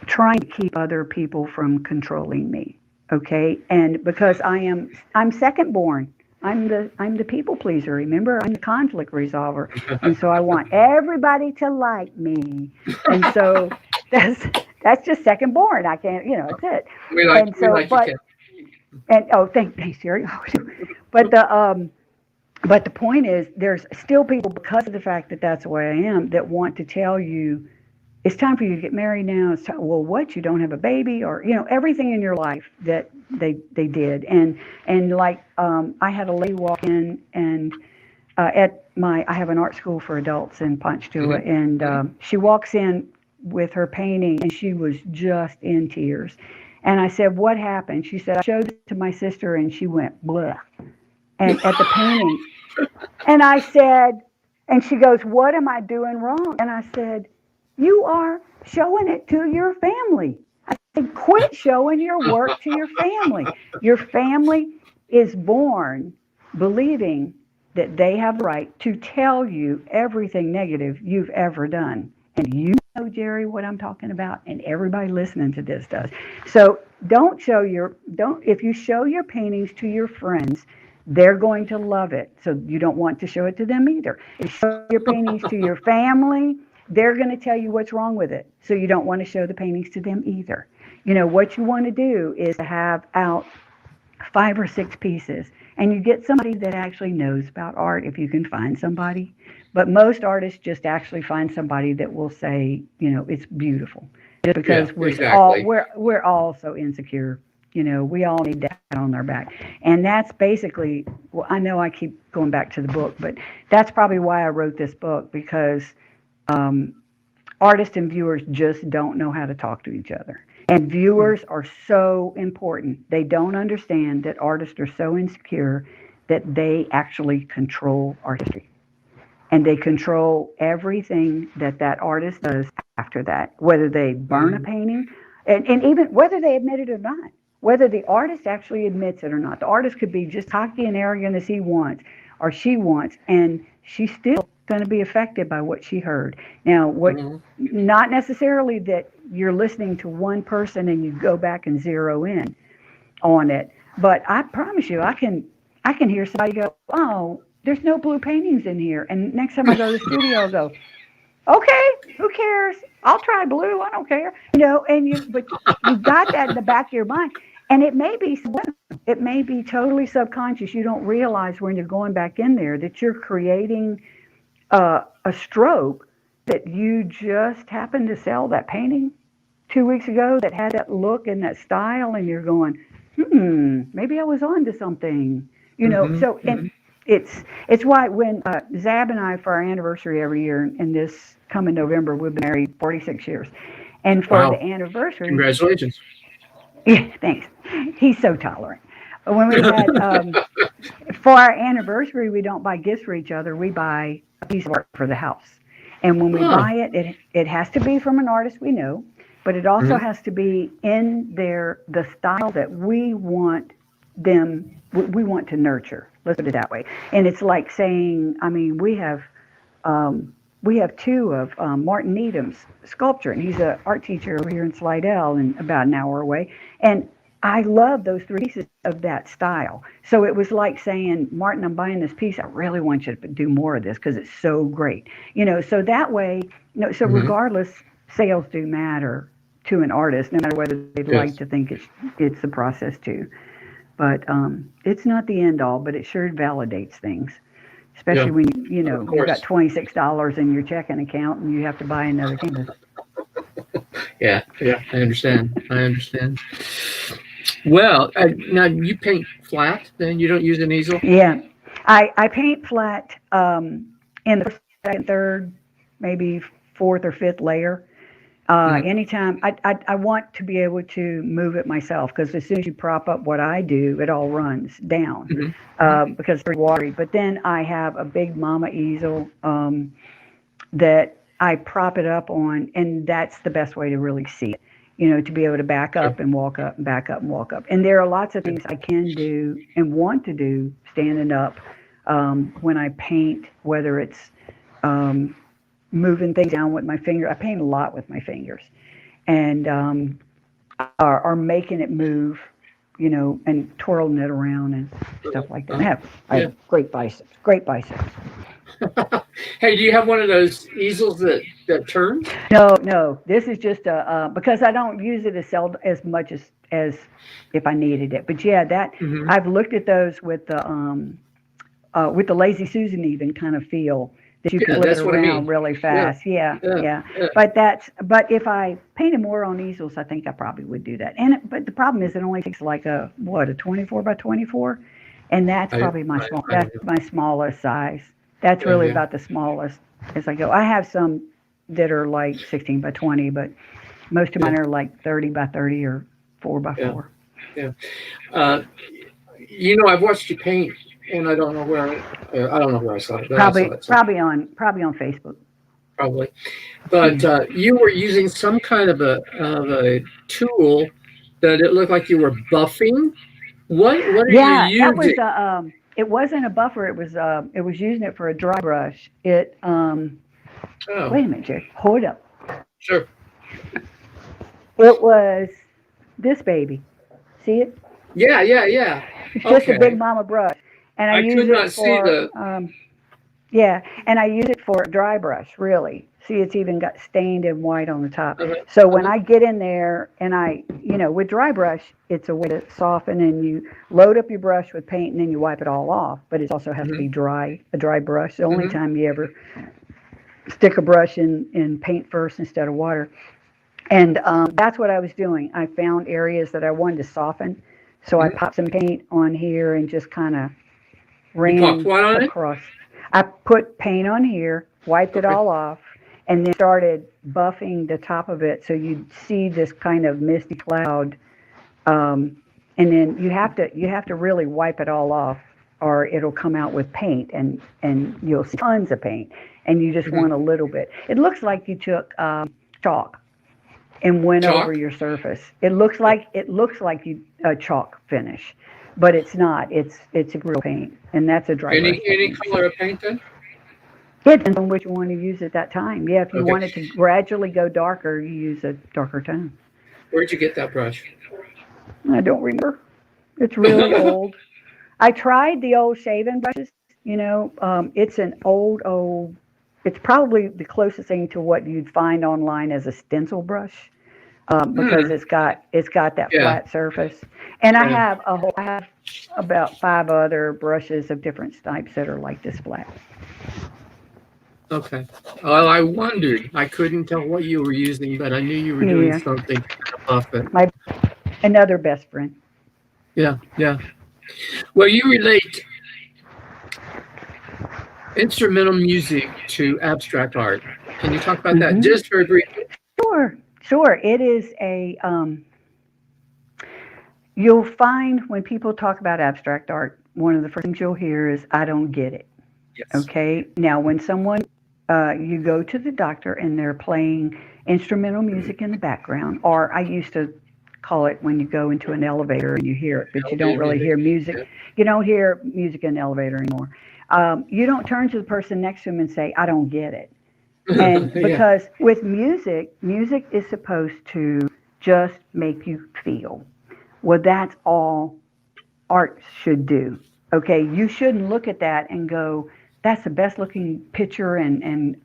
trying to keep other people from controlling me. Okay? And because I'm second born. I'm the people pleaser, remember? I'm the conflict resolver. And so I want everybody to like me. And so that's just second born. I can't, it's it. Thanks, Jerry. But But the point is, there's still people, because of the fact that that's the way I am, that want to tell you it's time for you to get married now. It's time, well, what? You don't have a baby, or everything in your life that they did, and like I had a lady walk in and I have an art school for adults in Ponchatoula, and she walks in with her painting, and she was just in tears. And I said, "What happened?" She said, "I showed it to my sister, and she went blah." And at the painting, and I said, and she goes, "What am I doing wrong?" And I said, "You are showing it to your family." I said, "Quit showing your work to your family. Your family is born believing that they have the right to tell you everything negative you've ever done." And you know, Jerry, what I'm talking about, and everybody listening to this does. So if you show your paintings to your friends, they're going to love it. So you don't want to show it to them either. If you show your paintings to your family, they're going to tell you what's wrong with it. So you don't want to show the paintings to them either. What you want to do is to have out 5 or 6 pieces, and you get somebody that actually knows about art if you can find somebody. But most artists just actually find somebody that will say, it's beautiful, just because we're all so insecure. We all need that on our back. And that's basically, well, I know I keep going back to the book, but that's probably why I wrote this book, because artists and viewers just don't know how to talk to each other. And viewers are so important. They don't understand that artists are so insecure that they actually control art history. And they control everything that artist does after that, whether they burn a painting, and even whether they admit it or not, whether the artist actually admits it or not. The artist could be just cocky and arrogant as he wants or she wants, and she's still going to be affected by what she heard. Now, not necessarily that you're listening to one person and you go back and zero in on it, but I promise you, I can hear somebody go, "Oh, there's no blue paintings in here," and next time I go to the studio, I'll go, "Okay, who cares? I'll try blue. I don't care." But you got that in the back of your mind, and it may be totally subconscious. You don't realize when you're going back in there that you're creating a stroke, that you just happened to sell that painting 2 weeks ago that had that look and that style, and you're going, maybe I was on to something, So, and it's why when Zab and I, for our anniversary every year, and this coming November, we've been married 46 years, and for the anniversary, congratulations. Yeah, thanks. He's so tolerant. When we had for our anniversary, we don't buy gifts for each other. We buy a piece of art for the house. And when we buy it has to be from an artist we know, but it also has to be in the style that we want to nurture. Let's put it that way. And it's like saying, we have 2 of Martin Needham's sculpture, and he's an art teacher over here in Slidell, and about an hour away. And I love those 3 pieces of that style. So it was like saying, "Martin, I'm buying this piece. I really want you to do more of this because it's so great." So that way, so regardless, sales do matter to an artist, no matter whether they'd like to think it's the process too. But it's not the end all, but it sure validates things. Especially when you've got $26 in your checking account and you have to buy another canvas. Yeah, I understand. Well, now you paint flat, then you don't use an easel? Yeah, I paint flat in the first, second, third, maybe 4th or 5th layer. Anytime I want to be able to move it myself, because as soon as you prop up what I do, it all runs down because it's very watery. But then I have a big mama easel that I prop it up on, and that's the best way to really see it. To be able to back up and walk up and back up and walk up. And there are lots of things I can do and want to do standing up when I paint, whether it's moving things down with my finger. I paint a lot with my fingers, and are making it move, and twirling it around and stuff like that. I have great biceps. Hey, do you have one of those easels that turns? No. This is just because I don't use it as much as if I needed it. But yeah, I've looked at those with the with the Lazy Susan even kind of feel that you can Yeah, flip it that's what I around mean. really Yeah, fast. Yeah, yeah, yeah. yeah. But if I painted more on easels, I think I probably would do that. But the problem is it only takes like a 24 by 24, and that's I, probably my small. I That's don't know. my smallest size. That's Yeah, really yeah, about the smallest as I go. I have some that are like 16 by 20, but most of yeah, mine are like 30 by 30 or 4 by yeah, 4. yeah. Uh, I've watched you paint, and I don't know where I saw it, but I saw Probably it somewhere, probably on Facebook. probably. But Yeah. you were using some kind of a tool that it looked like you were buffing. What are you Yeah, that was using? it wasn't a buffer. It was using it for a dry brush. Oh, Wait a minute, Jerry. Hold up. sure. It was this baby. See it? Yeah, yeah, yeah. It's just a big Okay. mama brush, and I I use could not it see for the. yeah, and I use it for a dry brush. Really, see, it's even got stained and white on the top. Uh-huh, So when uh-huh, I get in there and with dry brush, it's a way to soften, and you load up your brush with paint and then you wipe it all off. But it also has to mhm, be dry, a dry brush. The only mhm, time you ever stick a brush in paint first instead of water. And that's what I was doing. I found areas that I wanted to soften. So I mhm. popped some paint on here and just kind of You popped ran what on it? across. I put paint on here, wiped it Okay. all off, and then started buffing the top of it so you'd see this kind of misty cloud. Um, and then you have to really wipe it all off, or it'll come out with paint, and you'll see tons of paint, and you just Mhm. want a little bit. It looks like you took chalk and went over Chalk. your surface. It looks like you a chalk finish, but it's not. It's a real paint, and that's a dry brush Any technique. color of paint then? It depends on which one you use at that time. Yeah, if you Okay. want it to gradually go darker, you use a darker tone. Where'd you get that brush? I don't remember. It's really old. I tried the old shaving brushes. It's an old. It's probably the closest thing to what you'd find online as a stencil brush. Because Hmm. it's got that Yeah. flat surface. And Yeah. I have about 5 other brushes of different types that are like this flat. Okay. Well, I wondered. I couldn't tell what you were using, but I knew you were doing Yeah, something to buff it. my another best friend. Yeah. Yeah. Well, you relate instrumental music to abstract art. Can you talk about that Hmm. just very briefly? Sure, sure. It is you'll find when people talk about abstract art, one of the first things you'll hear is, I don't get it. Yes. Okay. Now, when you go to the doctor and they're playing instrumental music in the background, or I used to call it when you go into an elevator and you hear it, but you don't Elevator really music. hear music. Yeah. You don't hear music in the elevator anymore. You don't turn to the person next to him and say, I don't get it. And Yeah. because with music is supposed to just make you feel. Well, that's all art should do. Okay, you shouldn't look at that and go, "That's the best looking picture and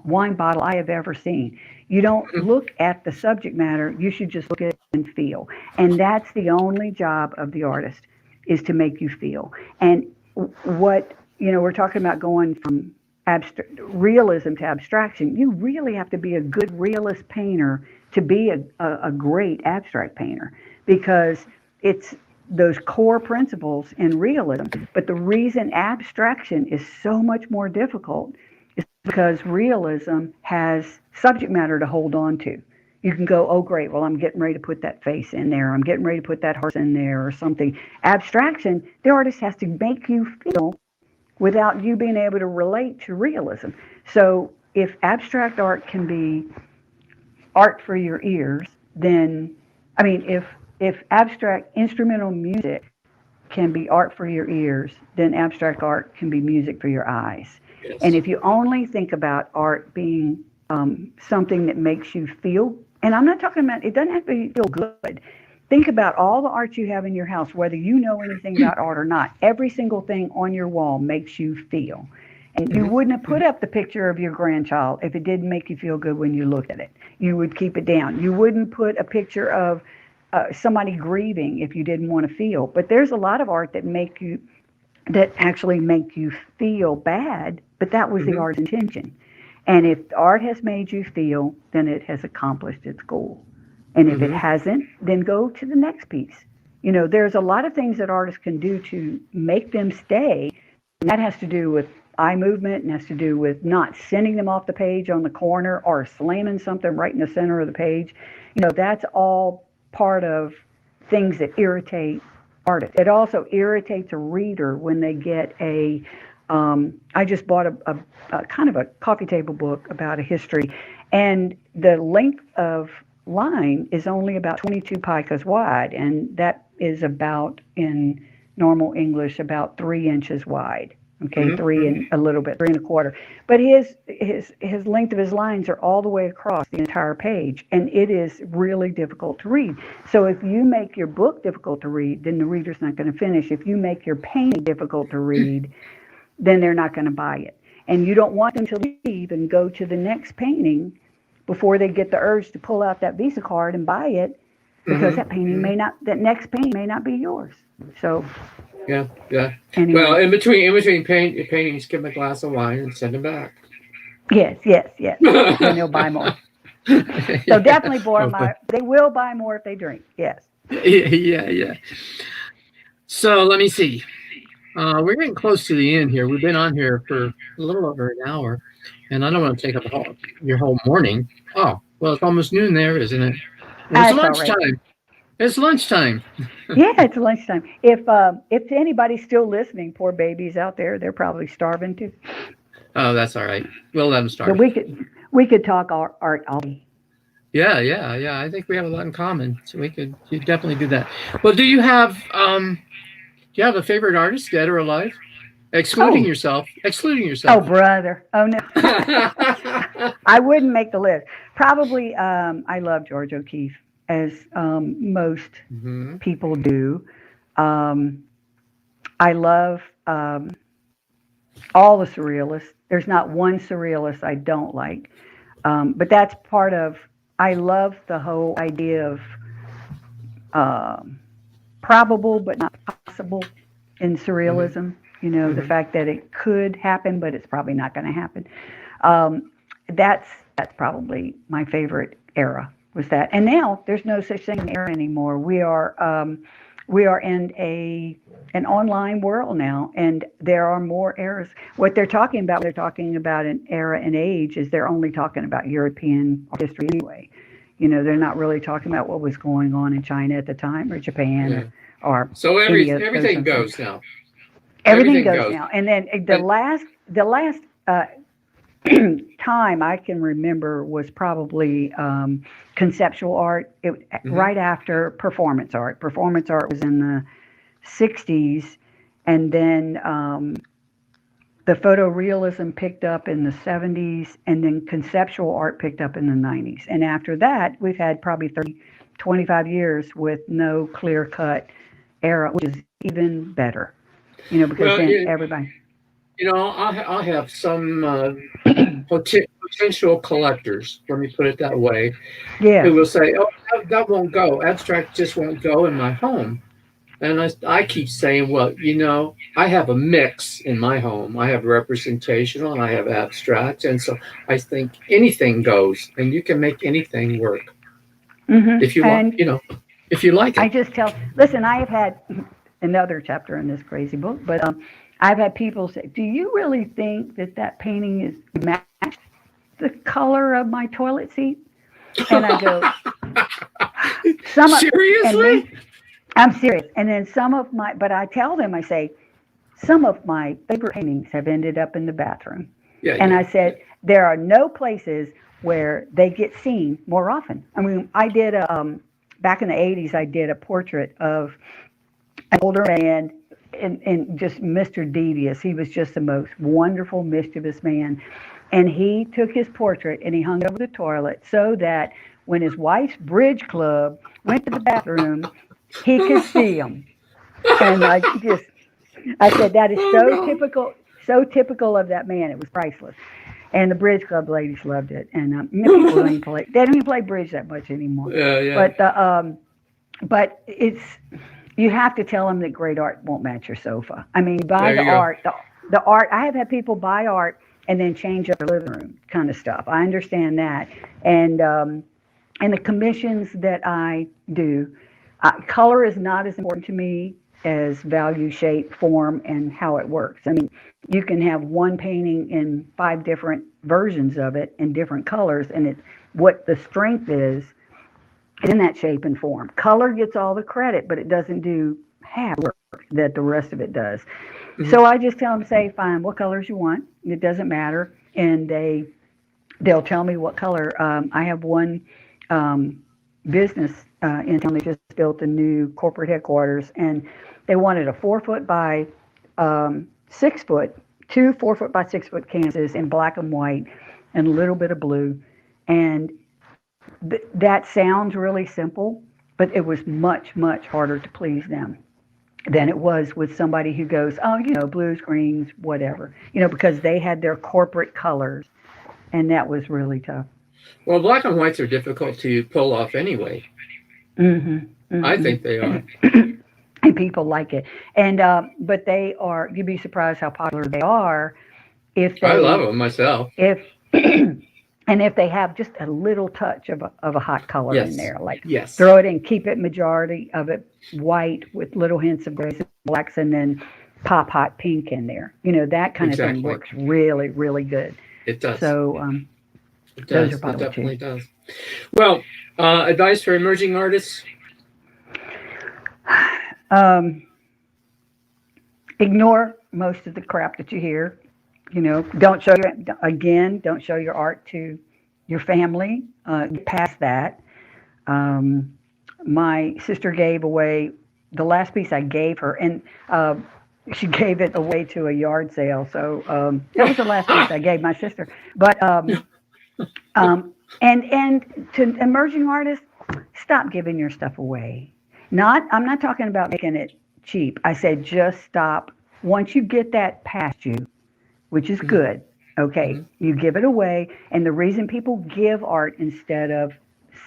wine bottle I have ever seen." You don't Mhm. look at the subject matter. You should just look at it and feel. And that's the only job of the artist is to make you feel. And what we're talking about going from realism to abstraction. You really have to be a good realist painter to be a great abstract painter because it's those core principles in realism. But the reason abstraction is so much more difficult is because realism has subject matter to hold on to. You can go, oh, great, well, I'm getting ready to put that face in there. I'm getting ready to put that horse in there or something. Abstraction, the artist has to make you feel without you being able to relate to realism. So if abstract art can be art for your ears, then if abstract instrumental music can be art for your ears, then abstract art can be music for your eyes. And Yes. if you only think about art being something that makes you feel, and I'm not talking about, it doesn't have to feel good. Think about all the art you have in your house, whether you know anything about art or not. Every single thing on your wall makes you feel. And you Mhm, wouldn't have put mhm. up the picture of your grandchild if it didn't make you feel good when you looked at it. You would keep it down. You wouldn't put a picture of somebody grieving if you didn't want to feel. But there's a lot of art that that actually make you feel bad, but that was the Mm-hmm. art's intention. And if art has made you feel, then it has accomplished its goal. And if it Mm-hmm. hasn't, then go to the next piece. There's a lot of things that artists can do to make them stay. And that has to do with eye movement and has to do with not sending them off the page on the corner or slamming something right in the center of the page. That's all part of things that irritate artists. It also irritates a reader when they get I just bought a kind of a coffee table book about a history, and the length of line is only about 22 picas wide, and that is about, in normal English, about 3 inches wide. Okay, three Mm-hmm. and a little bit, 3 and a quarter. But his length of his lines are all the way across the entire page, and it is really difficult to read. So if you make your book difficult to read, then the reader's not going to finish. If you make your painting difficult to read, then they're not going to buy it. And you don't want them to leave and go to the next painting before they get the urge to pull out that Visa card and buy it, because Mm-hmm. that painting may not, that next painting may not be yours. So Yeah, yeah. Well, anyway, in between paintings, give them a glass of wine and send them back. yes, yes, yes. Then they'll buy more. So Yeah. definitely they will buy more if they drink. Yes. Yeah, yeah. So let me see. We're getting close to the end here. We've been on here for a little over an hour, and I don't want to take up your whole morning. Oh, well, it's almost noon there, isn't it? And it's That's all right. lunchtime. It's lunchtime. Yeah, it's lunchtime. If anybody's still listening, poor babies out there, they're probably starving too. Oh, that's all right. We'll let them So start. we could talk art all day. Yeah, yeah, yeah. I think we have a lot in common, so you definitely do that. Well, do you have a favorite artist, dead or alive? Excluding Oh, yourself. Excluding oh, yourself. brother. Oh no, Mm-hmm. I wouldn't make the list. Probably, I love George O'Keeffe, as most people do. Um, I love all the surrealists. There's not one surrealist I don't like. But that's part of, I love the whole idea of um, probable but not possible in Mm-hmm. surrealism. The Mm-hmm. fact that it could happen, but it's probably not going to happen. Um, that's probably my favorite era, was that. And now there's no such thing as an era anymore. We are in an online world now, and there are more eras. What they're talking about, they're talking about an era and age, is they're only talking about European history anyway. They're not really talking about what was going on in China at the time, or Japan, Yeah. or So any of those everything other things. goes now. Everything Everything goes goes. now. And then And the last time I can remember was probably conceptual art. hmm Right after performance art. Performance art was in the 60s, and then the photorealism picked up in the 70s, and then conceptual art picked up in the 90s. And after that, we've had probably 30, 25 years with no clear cut era, which is even better, because well, then everybody. I'll have some potential collectors. Let me put it that way, who Yes. will say, "Oh, that won't go. Abstract just won't go in my home." And I keep saying, well, I have a mix in my home. I have representational and I have abstract. And so I think anything goes and you can make anything work if you want, And if you like I it. just listen, I have had another chapter in this crazy book, but I've had people say, "Do you really think that painting is matched the color of my toilet seat?" And I go, some of, and then Seriously? I'm serious. And then but I tell them, I say, some of my favorite paintings have ended up in the bathroom. Yeah, And yeah. I said, there are no places where they get seen more often. I mean, back in the 80s, I did a portrait of an older man, and just Mr. Devious. He was just the most wonderful, mischievous man. And he took his portrait and he hung it over the toilet so that when his wife's bridge club went to the bathroom, he could see him. And I said, that is Oh, no. so typical of that man. It was priceless. And the bridge club ladies loved it. And people don't even play. They don't even play bridge that much anymore. Yeah, yeah. But but it's you have to tell them that great art won't match your sofa. I mean, buy There the you go. art, the art. I have had people buy art and then change up their living room kind of stuff. I understand that. And the commissions that I do, color is not as important to me as value, shape, form, and how it works. I mean, you can have one painting in 5 different versions of it in different colors, and what the strength is in that shape and form. Color gets all the credit, but it doesn't do half the work that the rest of it does. Mhm. So I just tell them, say, fine, what colors you want. It doesn't matter, and they'll tell me what color. I have one business in town. They just built a new corporate headquarters, and they wanted a 4 foot by 6 foot, 4 foot by 6 foot canvases in black and white, and a little bit of blue. And that sounds really simple, but it was much, much harder to please them than it was with somebody who goes, oh, blues, greens, whatever, because they had their corporate colors, and that was really tough. Well, black and whites are difficult to pull off anyway. I think they are. And people like it, and but they are. You'd be surprised how popular they are if I love they them myself. if and if they have just a little touch of a hot color in Yes. there, like Yes. throw it in, keep it majority of it white with little hints of grays and blacks, and then pop hot pink in there. That kind of thing Exactly. works really, really good. It does. So It those does. are It probably definitely two. does. Well, advice for emerging artists? Ignore most of the crap that you hear. Don't show don't show your art to your family. Get past that. My sister gave away the last piece I gave her, and she gave it away to a yard sale. So that was the last piece I gave my sister. But and to emerging artists, stop giving your stuff away. I'm not talking about making it cheap. I said just stop. Once you get that past you, which is good, okay, you give it away. And the reason people give art instead of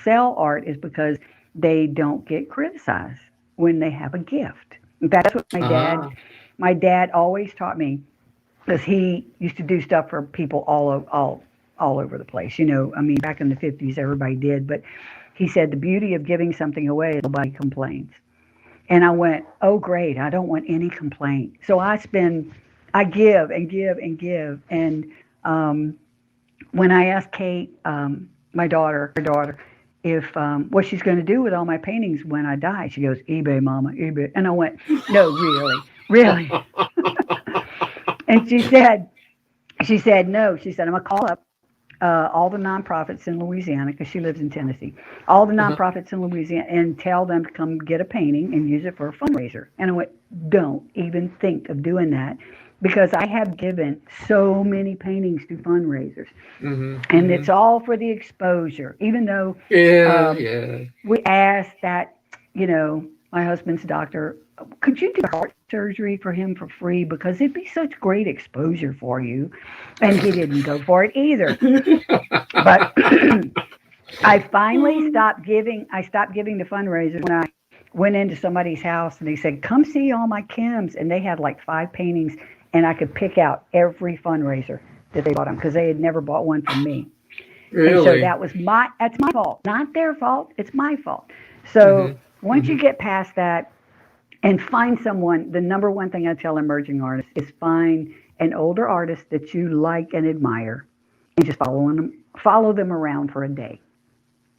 sell art is because they don't get criticized when they have a gift. In fact, that's what my dad always taught me, because he used to do stuff for people all over the place. I mean, back in the 50s, everybody did, but he said the beauty of giving something away is nobody complains. And I went, oh, great. I don't want any complaint. So I give and give and give. And when I asked Kate, her daughter, if what she's going to do with all my paintings when I die, she goes, eBay, Mama, eBay. And I went, no, really, really. And she said, no. She said, I'm going to call up all the nonprofits in Louisiana, because she lives in Tennessee, all the nonprofits in Louisiana, and tell them to come get a painting and use it for a fundraiser. And I went, don't even think of doing that, because I have given so many paintings to fundraisers, and it's all for the exposure. Even though we asked that, my husband's doctor, could you do heart surgery for him for free, because it'd be such great exposure for you, and he didn't go for it either. But I finally stopped giving. I stopped giving to fundraisers when I went into somebody's house and they said, come see all my Kims, and they had like 5 paintings, and I could pick out every fundraiser that they bought them, because they had never bought one from me. Really? And so that's my fault, not their fault. It's my fault. So once you get past that and find someone, the number one thing I tell emerging artists is find an older artist that you like and admire, and just follow them around for a day.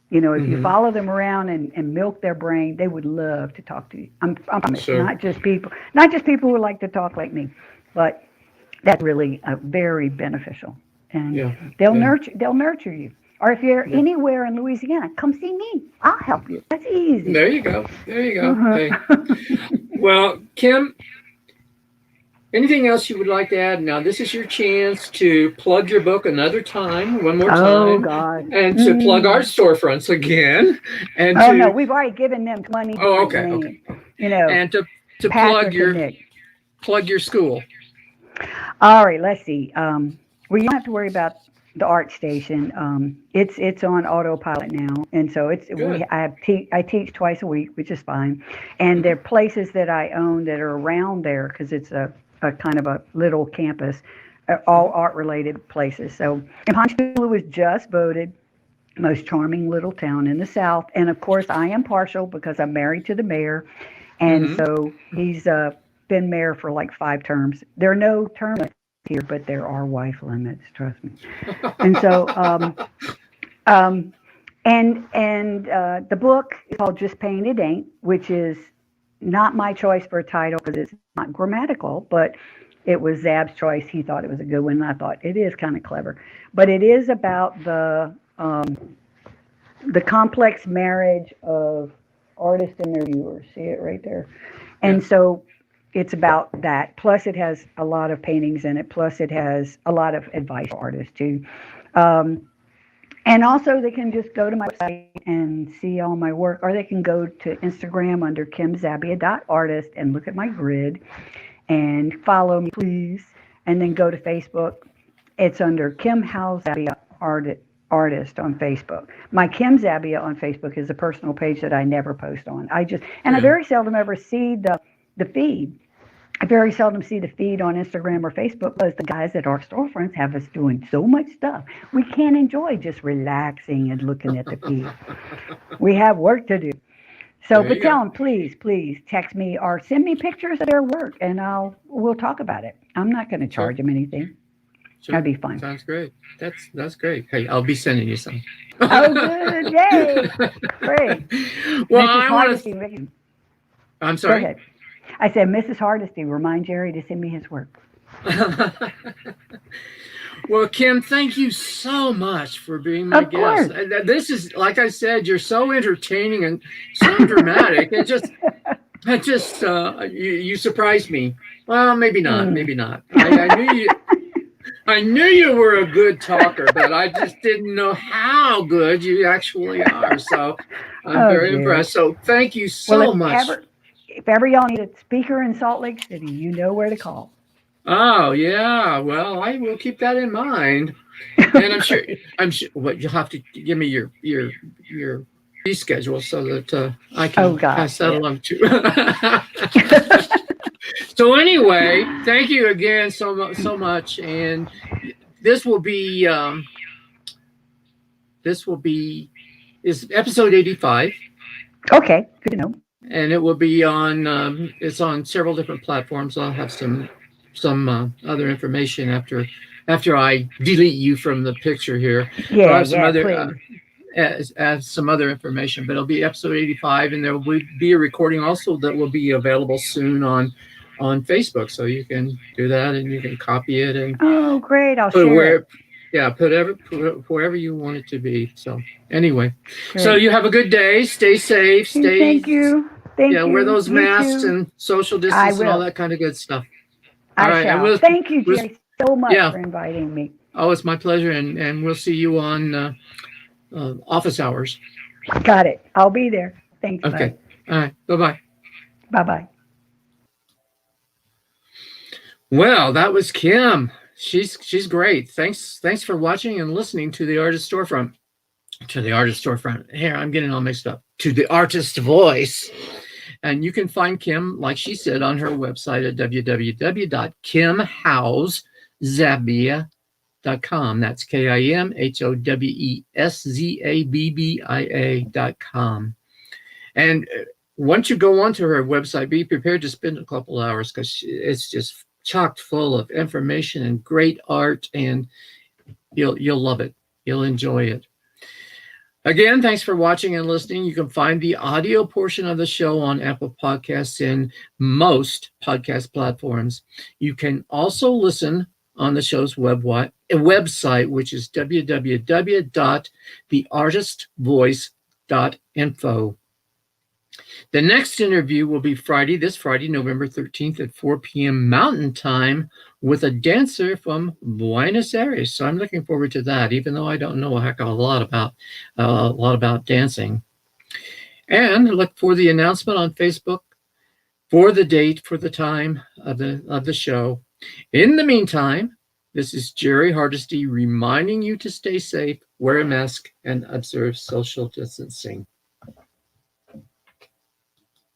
If you follow them around and milk their brain, they would love to talk to you. I promise. Sure. Not just people who like to talk like me, but that's really very beneficial. And they'll nurture you. Or if you're anywhere in Louisiana, come see me. I'll help you. That's easy. There you go. Hey. Well, Kim, anything else you would like to add? Now, this is your chance to plug your book another time, one more time. Oh, God. And to plug our storefronts again. And no, we've already given them money. Oh, okay. And to plug your school. All right, let's see. Well, you don't have to worry about the art station. It's on autopilot now, and so Good. I teach twice a week, which is fine. And there are places that I own that are around there because it's a kind of a little campus, all art related places. So, and Ponchatoula was just voted most charming little town in the South, and of course I am partial because I'm married to the mayor, and Mm-hmm. so he's been mayor for like 5 terms. There are no term limits here, but there are wife limits. Trust me. And so, um, and the book is called Just Paint It Ain't, which is not my choice for a title because it's not grammatical, but it was Zab's choice. He thought it was a good one, and I thought it is kind of clever. But it is about the complex marriage of artists and their viewers. See it right there. Yeah. And so it's about that. Plus, it has a lot of paintings in it. Plus, it has a lot of advice for artists too. Um, and also, they can just go to my website and see all my work, or they can go to Instagram under kimzabbia.artist and look at my grid and follow me, please. And then go to Facebook. It's under Kim Howe Zabbia Artist on Facebook. My Kim Zabbia on Facebook is a personal page that I never post on. I very seldom ever see the feed. I very seldom see the feed on Instagram or Facebook because the guys at our storefronts have us doing so much stuff. We can't enjoy just relaxing and looking at the feed. We have work to do. So, There but you tell go. them, please text me or send me pictures of their work, and we'll talk about it. I'm not going to Sure. charge them anything. Sure. That'd be fun. Sounds great. That's great. Hey, I'll be sending you some. Oh, good. Yay. Great. Well, Mrs. I want Hardesty, to. I'm go sorry. ahead. I said, Mrs. Hardesty, remind Jerry to send me his work. Well, Kim, thank you so much for being my Of guest. course. This is, like I said, you're so entertaining and so dramatic. You surprised me. Well, maybe not. Maybe not. I knew you were a good talker, but I just didn't know how good you actually are. So I'm very Jerry. impressed. So thank you Well, so much. if ever y'all need a speaker in Salt Lake City, you know where to call. Oh yeah. Well, I will keep that in mind. And I'm sure. Well, you'll have to give me your fee schedule so that I can pass that along too. So anyway, thank you again so much, and this will be is episode 85. Okay, good to know. And it will be on it's on several different platforms. I'll have some other information after I delete you from the picture here. Yeah, I'll have some other please. some other information, but it'll be episode 85, and there will be a recording also that will be available soon on Facebook, so you can do that and you can copy it and oh, great! I'll put share it. Yeah, put wherever you want it to be. So anyway, Great. So you have a good day. Stay safe. Thank you. Thank you. Wear those masks too. and social distance and all that kind of good stuff. All right. Shall. Thank you, Jerry, so much for inviting me. Oh, it's my pleasure, and we'll see you on office hours. Got it. I'll be there. Thanks. Okay. Bye. All right. Bye-bye. Bye-bye. Well, that was Kim. She's great. Thanks for watching and listening to the Artist Storefront. To the Artist Storefront. Here, I'm getting all mixed up. To the Artist Voice. And you can find Kim, like she said, on her website at www.kimhoweszabbia.com. That's KIMHOWESZABBIA.com. And once you go onto her website, be prepared to spend a couple hours because it's just chock full of information and great art, and you'll love it. You'll enjoy it. Again, thanks for watching and listening. You can find the audio portion of the show on Apple Podcasts and most podcast platforms. You can also listen on the show's website, which is www.theartistvoice.info. The next interview will be this Friday, November 13th at 4 p.m. Mountain Time with a dancer from Buenos Aires. So I'm looking forward to that, even though I don't know a heck of a lot about dancing. And look for the announcement on Facebook for the date, for the time of the show. In the meantime, This is Jerry Hardesty reminding you to stay safe, wear a mask, and observe social distancing.